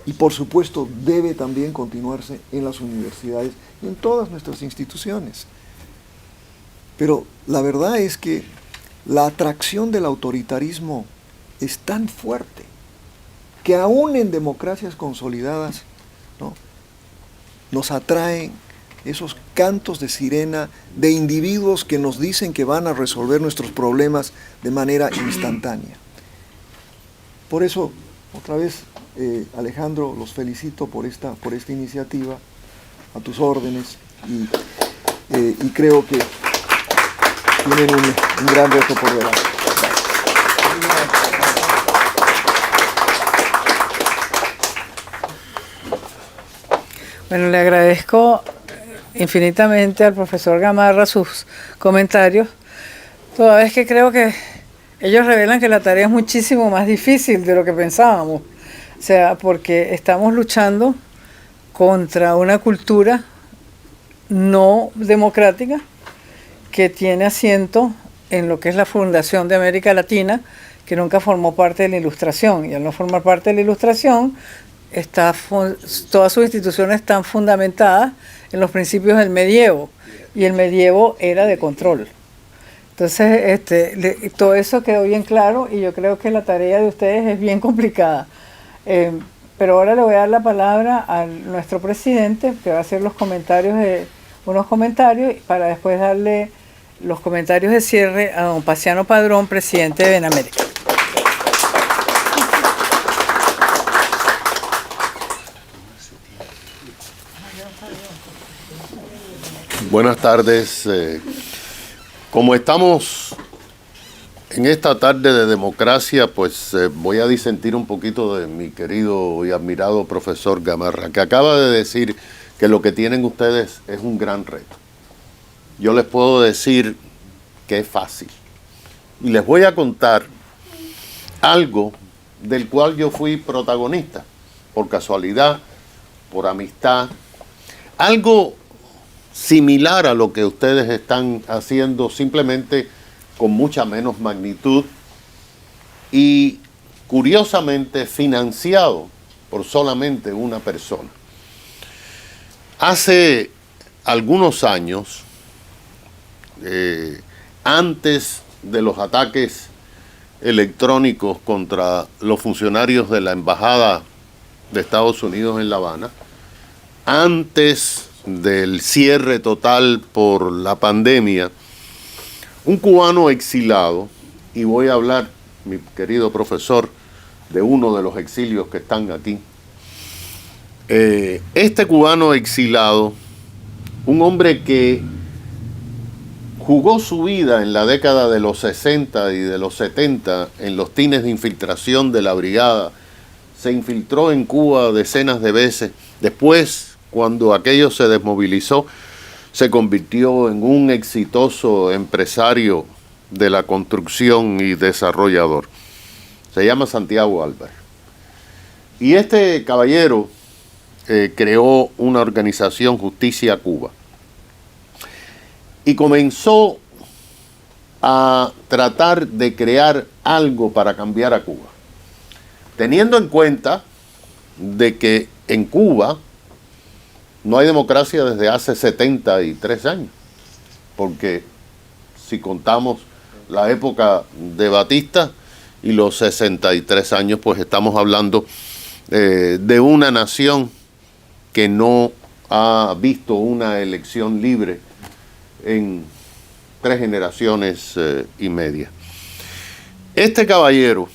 y por supuesto debe también continuarse en las universidades y en todas nuestras instituciones. Pero la verdad es que la atracción del autoritarismo es tan fuerte que aún en democracias consolidadas, ¿no?, nos atraen esos cantos de sirena de individuos que nos dicen que van a resolver nuestros problemas de manera instantánea. Por eso, otra vez, Alejandro, los felicito por esta iniciativa, a tus órdenes, y creo que tienen un gran reto por delante. Bueno, le agradezco infinitamente al profesor Gamarra sus comentarios, toda vez que creo que ellos revelan que la tarea es muchísimo más difícil de lo que pensábamos. O sea, porque estamos luchando contra una cultura no democrática que tiene asiento en lo que es la fundación de América Latina, que nunca formó parte de la Ilustración. Y al no formar parte de la Ilustración, todas sus instituciones están fundamentadas en los principios del medievo, y el medievo era de control. Entonces, todo eso quedó bien claro, y yo creo que la tarea de ustedes es bien complicada. Pero ahora le voy a dar la palabra a nuestro presidente, que va a hacer unos comentarios, para después darle los comentarios de cierre a don Paciano Padrón, presidente de Benamérica. Buenas tardes. Como estamos en esta tarde de democracia, pues voy a disentir un poquito de mi querido y admirado profesor Gamarra, que acaba de decir que lo que tienen ustedes es un gran reto. Yo les puedo decir que es fácil. Y les voy a contar algo del cual yo fui protagonista, por casualidad, por amistad, algo similar a lo que ustedes están haciendo, simplemente con mucha menos magnitud y curiosamente financiado por solamente una persona. Hace algunos años, antes de los ataques electrónicos contra los funcionarios de la Embajada de Estados Unidos en La Habana, antes del cierre total por la pandemia, un cubano exilado, y voy a hablar, mi querido profesor, de uno de los exilios que están aquí. Este cubano exilado, un hombre que jugó su vida en la década de los 60 y de los 70 en los tines de infiltración de la brigada, se infiltró en Cuba decenas de veces. Después, cuando aquello se desmovilizó, se convirtió en un exitoso empresario de la construcción y desarrollador. Se llama Santiago Álvarez. Y este caballero creó una organización, Justicia Cuba, y comenzó a tratar de crear algo para cambiar a Cuba, teniendo en cuenta de que en Cuba no hay democracia desde hace 73 años, porque si contamos la época de Batista y los 63 años, pues estamos hablando de una nación que no ha visto una elección libre en 3 generaciones y media. Este caballero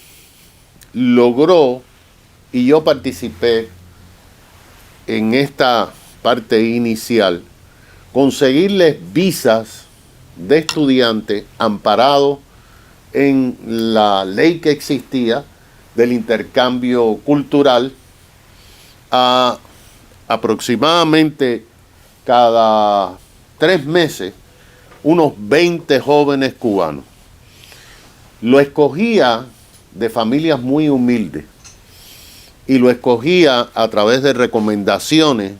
logró, y yo participé en esta parte inicial, conseguirles visas de estudiante amparado en la ley que existía del intercambio cultural a aproximadamente cada 3 meses unos 20 jóvenes cubanos. Lo escogía de familias muy humildes y lo escogía a través de recomendaciones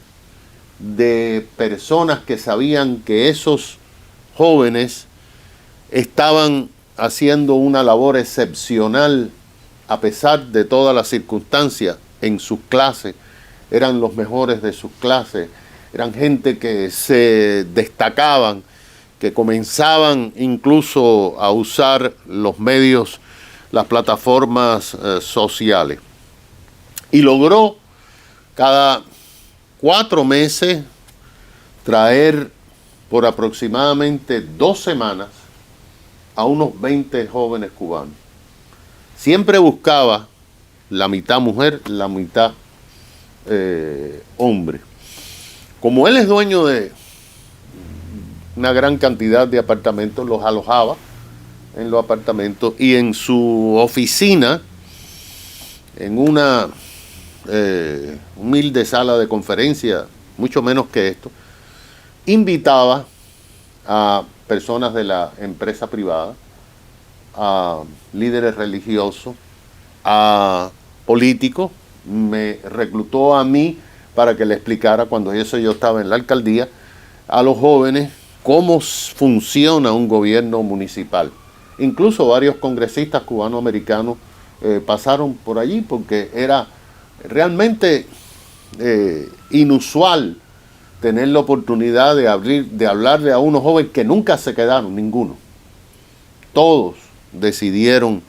de personas que sabían que esos jóvenes estaban haciendo una labor excepcional a pesar de todas las circunstancias en sus clases, eran los mejores de sus clases, eran gente que se destacaban, que comenzaban incluso a usar los medios, las plataformas sociales. Y logró cada 4 meses traer por aproximadamente 2 semanas a unos 20 jóvenes cubanos. Siempre buscaba la mitad mujer, la mitad hombre. Como él es dueño de una gran cantidad de apartamentos, los alojaba en los apartamentos y en su oficina, en una humilde sala de conferencia, mucho menos que esto, invitaba a personas de la empresa privada, a líderes religiosos, a políticos. Me reclutó a mí para que le explicara, cuando yo estaba en la alcaldía, a los jóvenes cómo funciona un gobierno municipal. Incluso varios congresistas cubanoamericanos pasaron por allí porque era realmente inusual tener la oportunidad de hablarle a unos jóvenes que nunca se quedaron, ninguno. Todos decidieron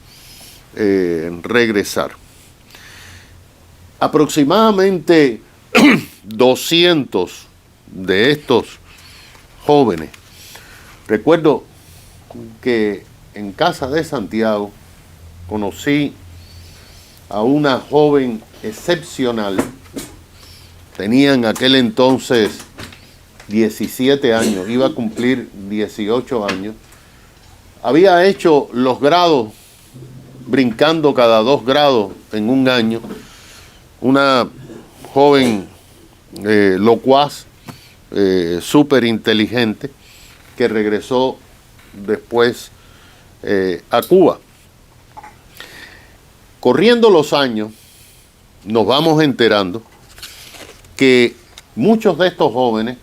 regresar. Aproximadamente 200 de estos jóvenes. Recuerdo que en casa de Santiago conocí a una joven excepcional. Tenía en aquel entonces 17 años, iba a cumplir 18 años. Había hecho los grados, brincando cada 2 grados en un año. Una joven locuaz, súper inteligente, que regresó después a Cuba. Corriendo los años, nos vamos enterando que muchos de estos jóvenes,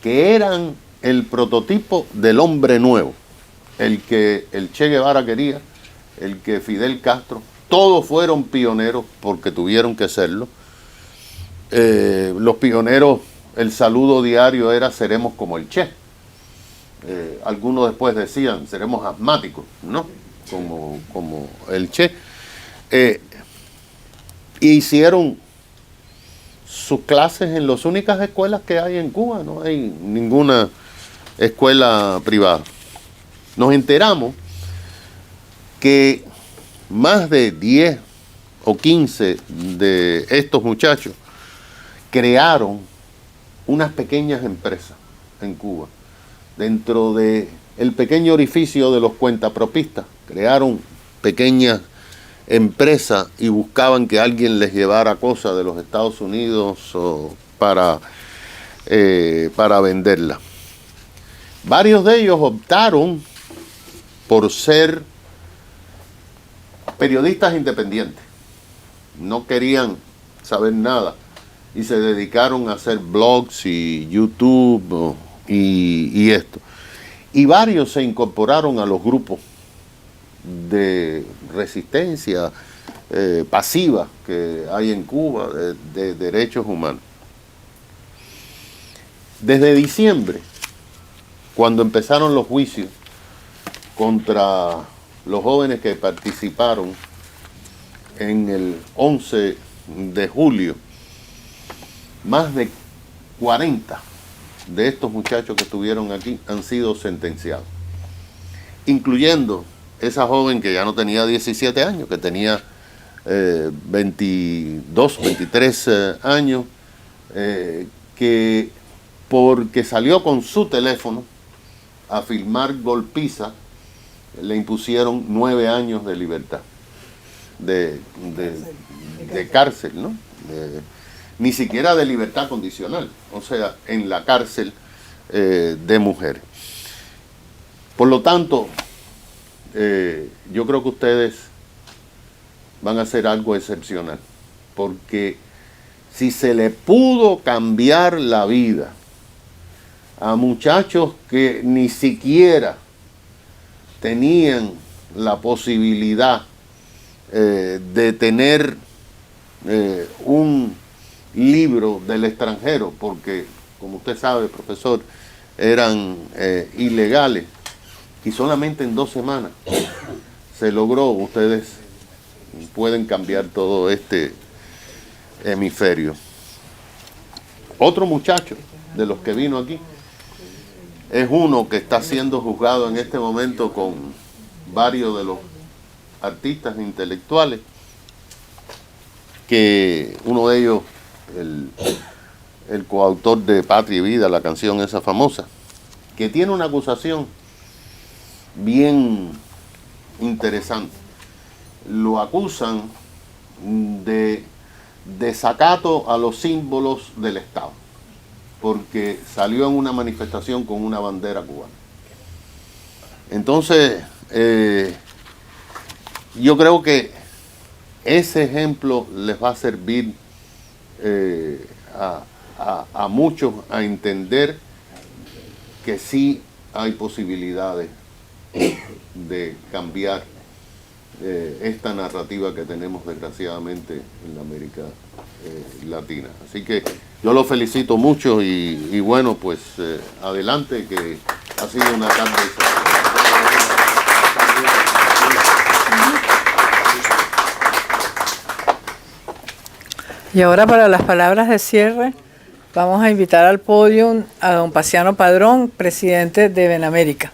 que eran el prototipo del hombre nuevo, el que el Che Guevara quería, el que Fidel Castro, todos fueron pioneros porque tuvieron que serlo. Los pioneros, el saludo diario era: seremos como el Che. Algunos después decían: seremos asmáticos, ¿no? Como el Che. Hicieron sus clases en las únicas escuelas que hay en Cuba, no hay ninguna escuela privada. Nos enteramos que más de 10 o 15 de estos muchachos crearon unas pequeñas empresas en Cuba. Dentro del pequeño orificio de los cuentapropistas, crearon pequeñas empresas y buscaban que alguien les llevara cosas de los Estados Unidos o para venderlas. Varios de ellos optaron por ser periodistas independientes. No querían saber nada y se dedicaron a hacer blogs y YouTube y esto. Y varios se incorporaron a los grupos de resistencia pasiva que hay en Cuba de derechos humanos. Desde diciembre, cuando empezaron los juicios contra los jóvenes que participaron en el 11 de julio, más de 40 de estos muchachos que estuvieron aquí han sido sentenciados, incluyendo esa joven que ya no tenía 17 años, que tenía 22, 23 años, que porque salió con su teléfono a filmar golpiza, le impusieron 9 años de libertad. de cárcel, ¿no? Ni siquiera de libertad condicional, o sea, en la cárcel de mujeres. Por lo tanto, yo creo que ustedes van a hacer algo excepcional, porque si se le pudo cambiar la vida a muchachos que ni siquiera tenían la posibilidad de tener un libro del extranjero, porque como usted sabe, profesor, eran ilegales, y solamente en 2 semanas se logró. Ustedes pueden cambiar todo este hemisferio. Otro muchacho de los que vino aquí es uno que está siendo juzgado en este momento con varios de los artistas intelectuales, que uno de ellos, el coautor de Patria y Vida, la canción esa famosa, que tiene una acusación bien interesante. Lo acusan de desacato a los símbolos del Estado, porque salió en una manifestación con una bandera cubana. Entonces, yo creo que ese ejemplo les va a servir a muchos a entender que sí hay posibilidades de cambiar esta narrativa que tenemos desgraciadamente en la América Latina. Así que yo los felicito mucho y bueno, pues adelante, que ha sido una tarde. Y ahora, para las palabras de cierre, vamos a invitar al podio a don Paciano Padrón, presidente de Benamérica.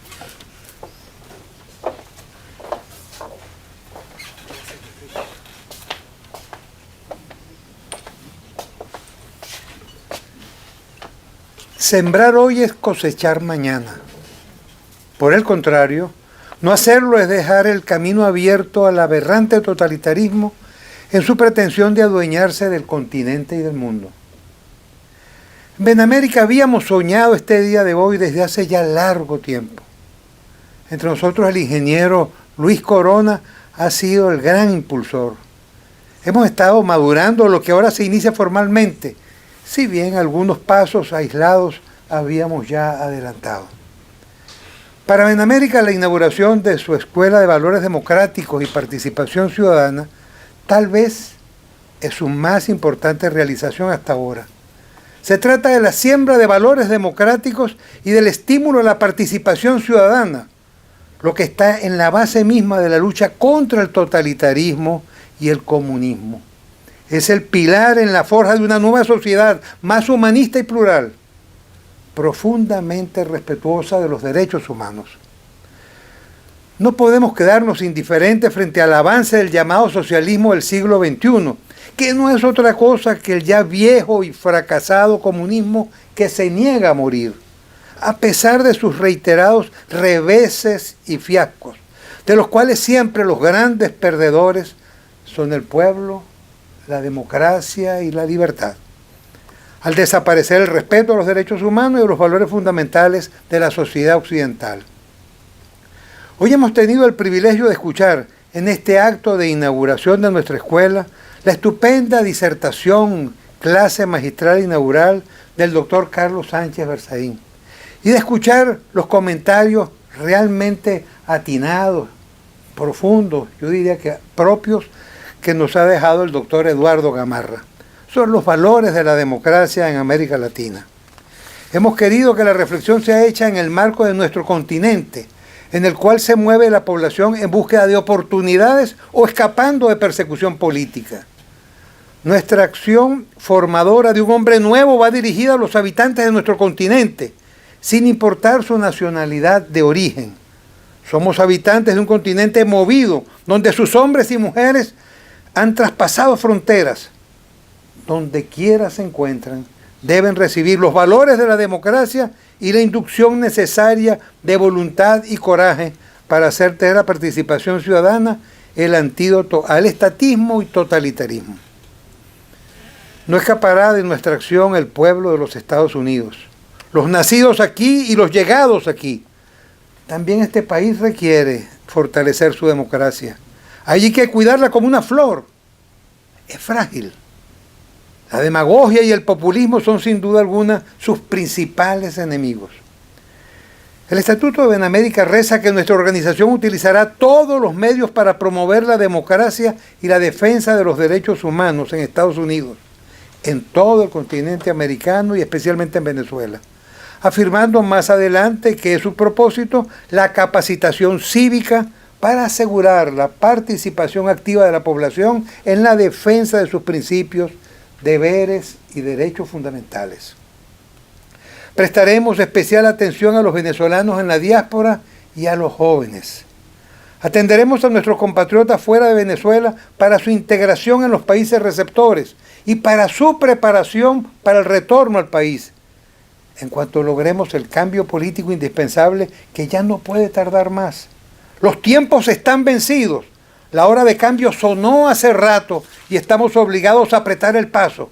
Sembrar hoy es cosechar mañana. Por el contrario, no hacerlo es dejar el camino abierto al aberrante totalitarismo en su pretensión de adueñarse del continente y del mundo. En Benamérica habíamos soñado este día de hoy desde hace ya largo tiempo. Entre nosotros el ingeniero Luis Corona ha sido el gran impulsor. Hemos estado madurando lo que ahora se inicia formalmente, si bien algunos pasos aislados habíamos ya adelantado. Para Benamérica, la inauguración de su Escuela de Valores Democráticos y Participación Ciudadana tal vez es su más importante realización hasta ahora. Se trata de la siembra de valores democráticos y del estímulo a la participación ciudadana, lo que está en la base misma de la lucha contra el totalitarismo y el comunismo. Es el pilar en la forja de una nueva sociedad más humanista y plural, profundamente respetuosa de los derechos humanos. No podemos quedarnos indiferentes frente al avance del llamado socialismo del siglo XXI, que no es otra cosa que el ya viejo y fracasado comunismo que se niega a morir, a pesar de sus reiterados reveses y fiascos, de los cuales siempre los grandes perdedores son el pueblo, la democracia y la libertad. Al desaparecer el respeto a los derechos humanos y a los valores fundamentales de la sociedad occidental. Hoy hemos tenido el privilegio de escuchar en este acto de inauguración de nuestra escuela la estupenda disertación, clase magistral inaugural del doctor Carlos Sánchez Berzaín, y de escuchar los comentarios realmente atinados, profundos, yo diría que propios, que nos ha dejado el doctor Eduardo Gamarra sobre los valores de la democracia en América Latina. Hemos querido que la reflexión sea hecha en el marco de nuestro continente, en el cual se mueve la población en búsqueda de oportunidades o escapando de persecución política. Nuestra acción formadora de un hombre nuevo va dirigida a los habitantes de nuestro continente, sin importar su nacionalidad de origen. Somos habitantes de un continente movido, donde sus hombres y mujeres han traspasado fronteras. Donde quiera se encuentran, deben recibir los valores de la democracia y la inducción necesaria de voluntad y coraje para hacer de la participación ciudadana el antídoto al estatismo y totalitarismo. No escapará de nuestra acción el pueblo de los Estados Unidos, los nacidos aquí y los llegados aquí. También este país requiere fortalecer su democracia. Hay que cuidarla como una flor. Es frágil. La demagogia y el populismo son sin duda alguna sus principales enemigos. El Estatuto de Benamérica reza que nuestra organización utilizará todos los medios para promover la democracia y la defensa de los derechos humanos en Estados Unidos, en todo el continente americano y especialmente en Venezuela, afirmando más adelante que es su propósito la capacitación cívica para asegurar la participación activa de la población en la defensa de sus principios, deberes y derechos fundamentales. Prestaremos especial atención a los venezolanos en la diáspora y a los jóvenes. Atenderemos a nuestros compatriotas fuera de Venezuela para su integración en los países receptores y para su preparación para el retorno al país, en cuanto logremos el cambio político indispensable que ya no puede tardar más. Los tiempos están vencidos. La hora de cambio sonó hace rato y estamos obligados a apretar el paso,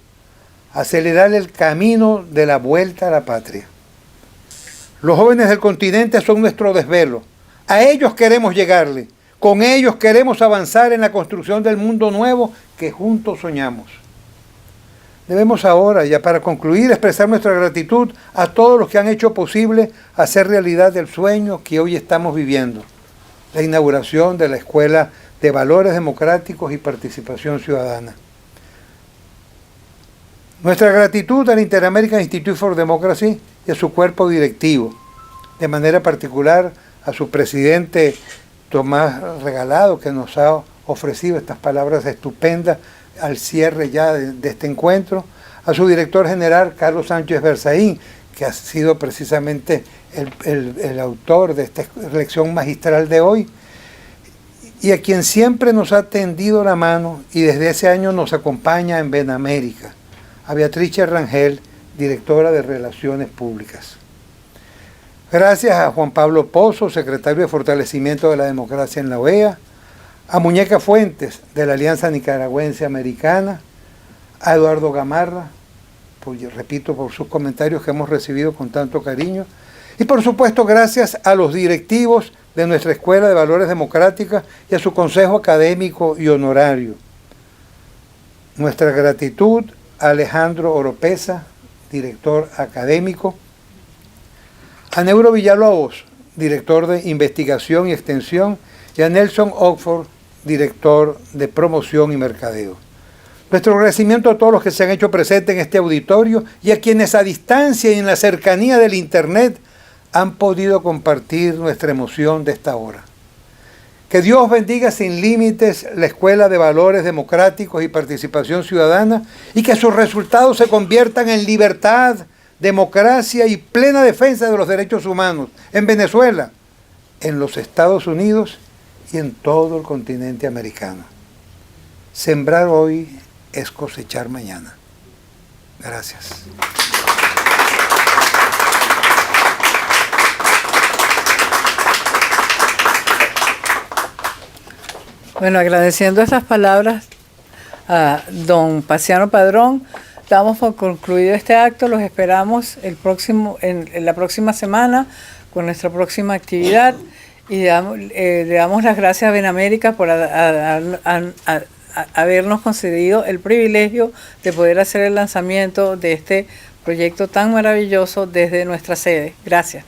a acelerar el camino de la vuelta a la patria. Los jóvenes del continente son nuestro desvelo. A ellos queremos llegarle. Con ellos queremos avanzar en la construcción del mundo nuevo que juntos soñamos. Debemos ahora, ya para concluir, expresar nuestra gratitud a todos los que han hecho posible hacer realidad el sueño que hoy estamos viviendo, la inauguración de la Escuela de Valores Democráticos y Participación Ciudadana. Nuestra gratitud al Inter-American Institute for Democracy y a su cuerpo directivo, de manera particular a su presidente Tomás Regalado, que nos ha ofrecido estas palabras estupendas al cierre ya de este encuentro, a su director general Carlos Sánchez Berzaín, que ha sido precisamente el autor de esta lección magistral de hoy, y a quien siempre nos ha tendido la mano y desde ese año nos acompaña en Benamérica, a Beatriz Rangel, directora de Relaciones Públicas. Gracias a Juan Pablo Pozo, secretario de Fortalecimiento de la Democracia en la OEA, a Muñeca Fuentes, de la Alianza Nicaragüense Americana, a Eduardo Gamarra, repito, por sus comentarios que hemos recibido con tanto cariño, y por supuesto gracias a los directivos de nuestra Escuela de Valores Democráticos y a su consejo académico y honorario. Nuestra gratitud a Alejandro Oropesa, director académico, a Neuro Villalobos, director de Investigación y Extensión, y a Nelson Oxford, director de Promoción y Mercadeo. Nuestro agradecimiento a todos los que se han hecho presentes en este auditorio y a quienes a distancia y en la cercanía del Internet han podido compartir nuestra emoción de esta hora. Que Dios bendiga sin límites la Escuela de Valores Democráticos y Participación Ciudadana y que sus resultados se conviertan en libertad, democracia y plena defensa de los derechos humanos en Venezuela, en los Estados Unidos y en todo el continente americano. Sembrar hoy es cosechar mañana. Gracias. Bueno, agradeciendo estas palabras a don Paciano Padrón, damos por concluido este acto. Los esperamos en la próxima semana con nuestra próxima actividad y le damos las gracias a Benamérica por habernos concedido el privilegio de poder hacer el lanzamiento de este proyecto tan maravilloso desde nuestra sede. Gracias.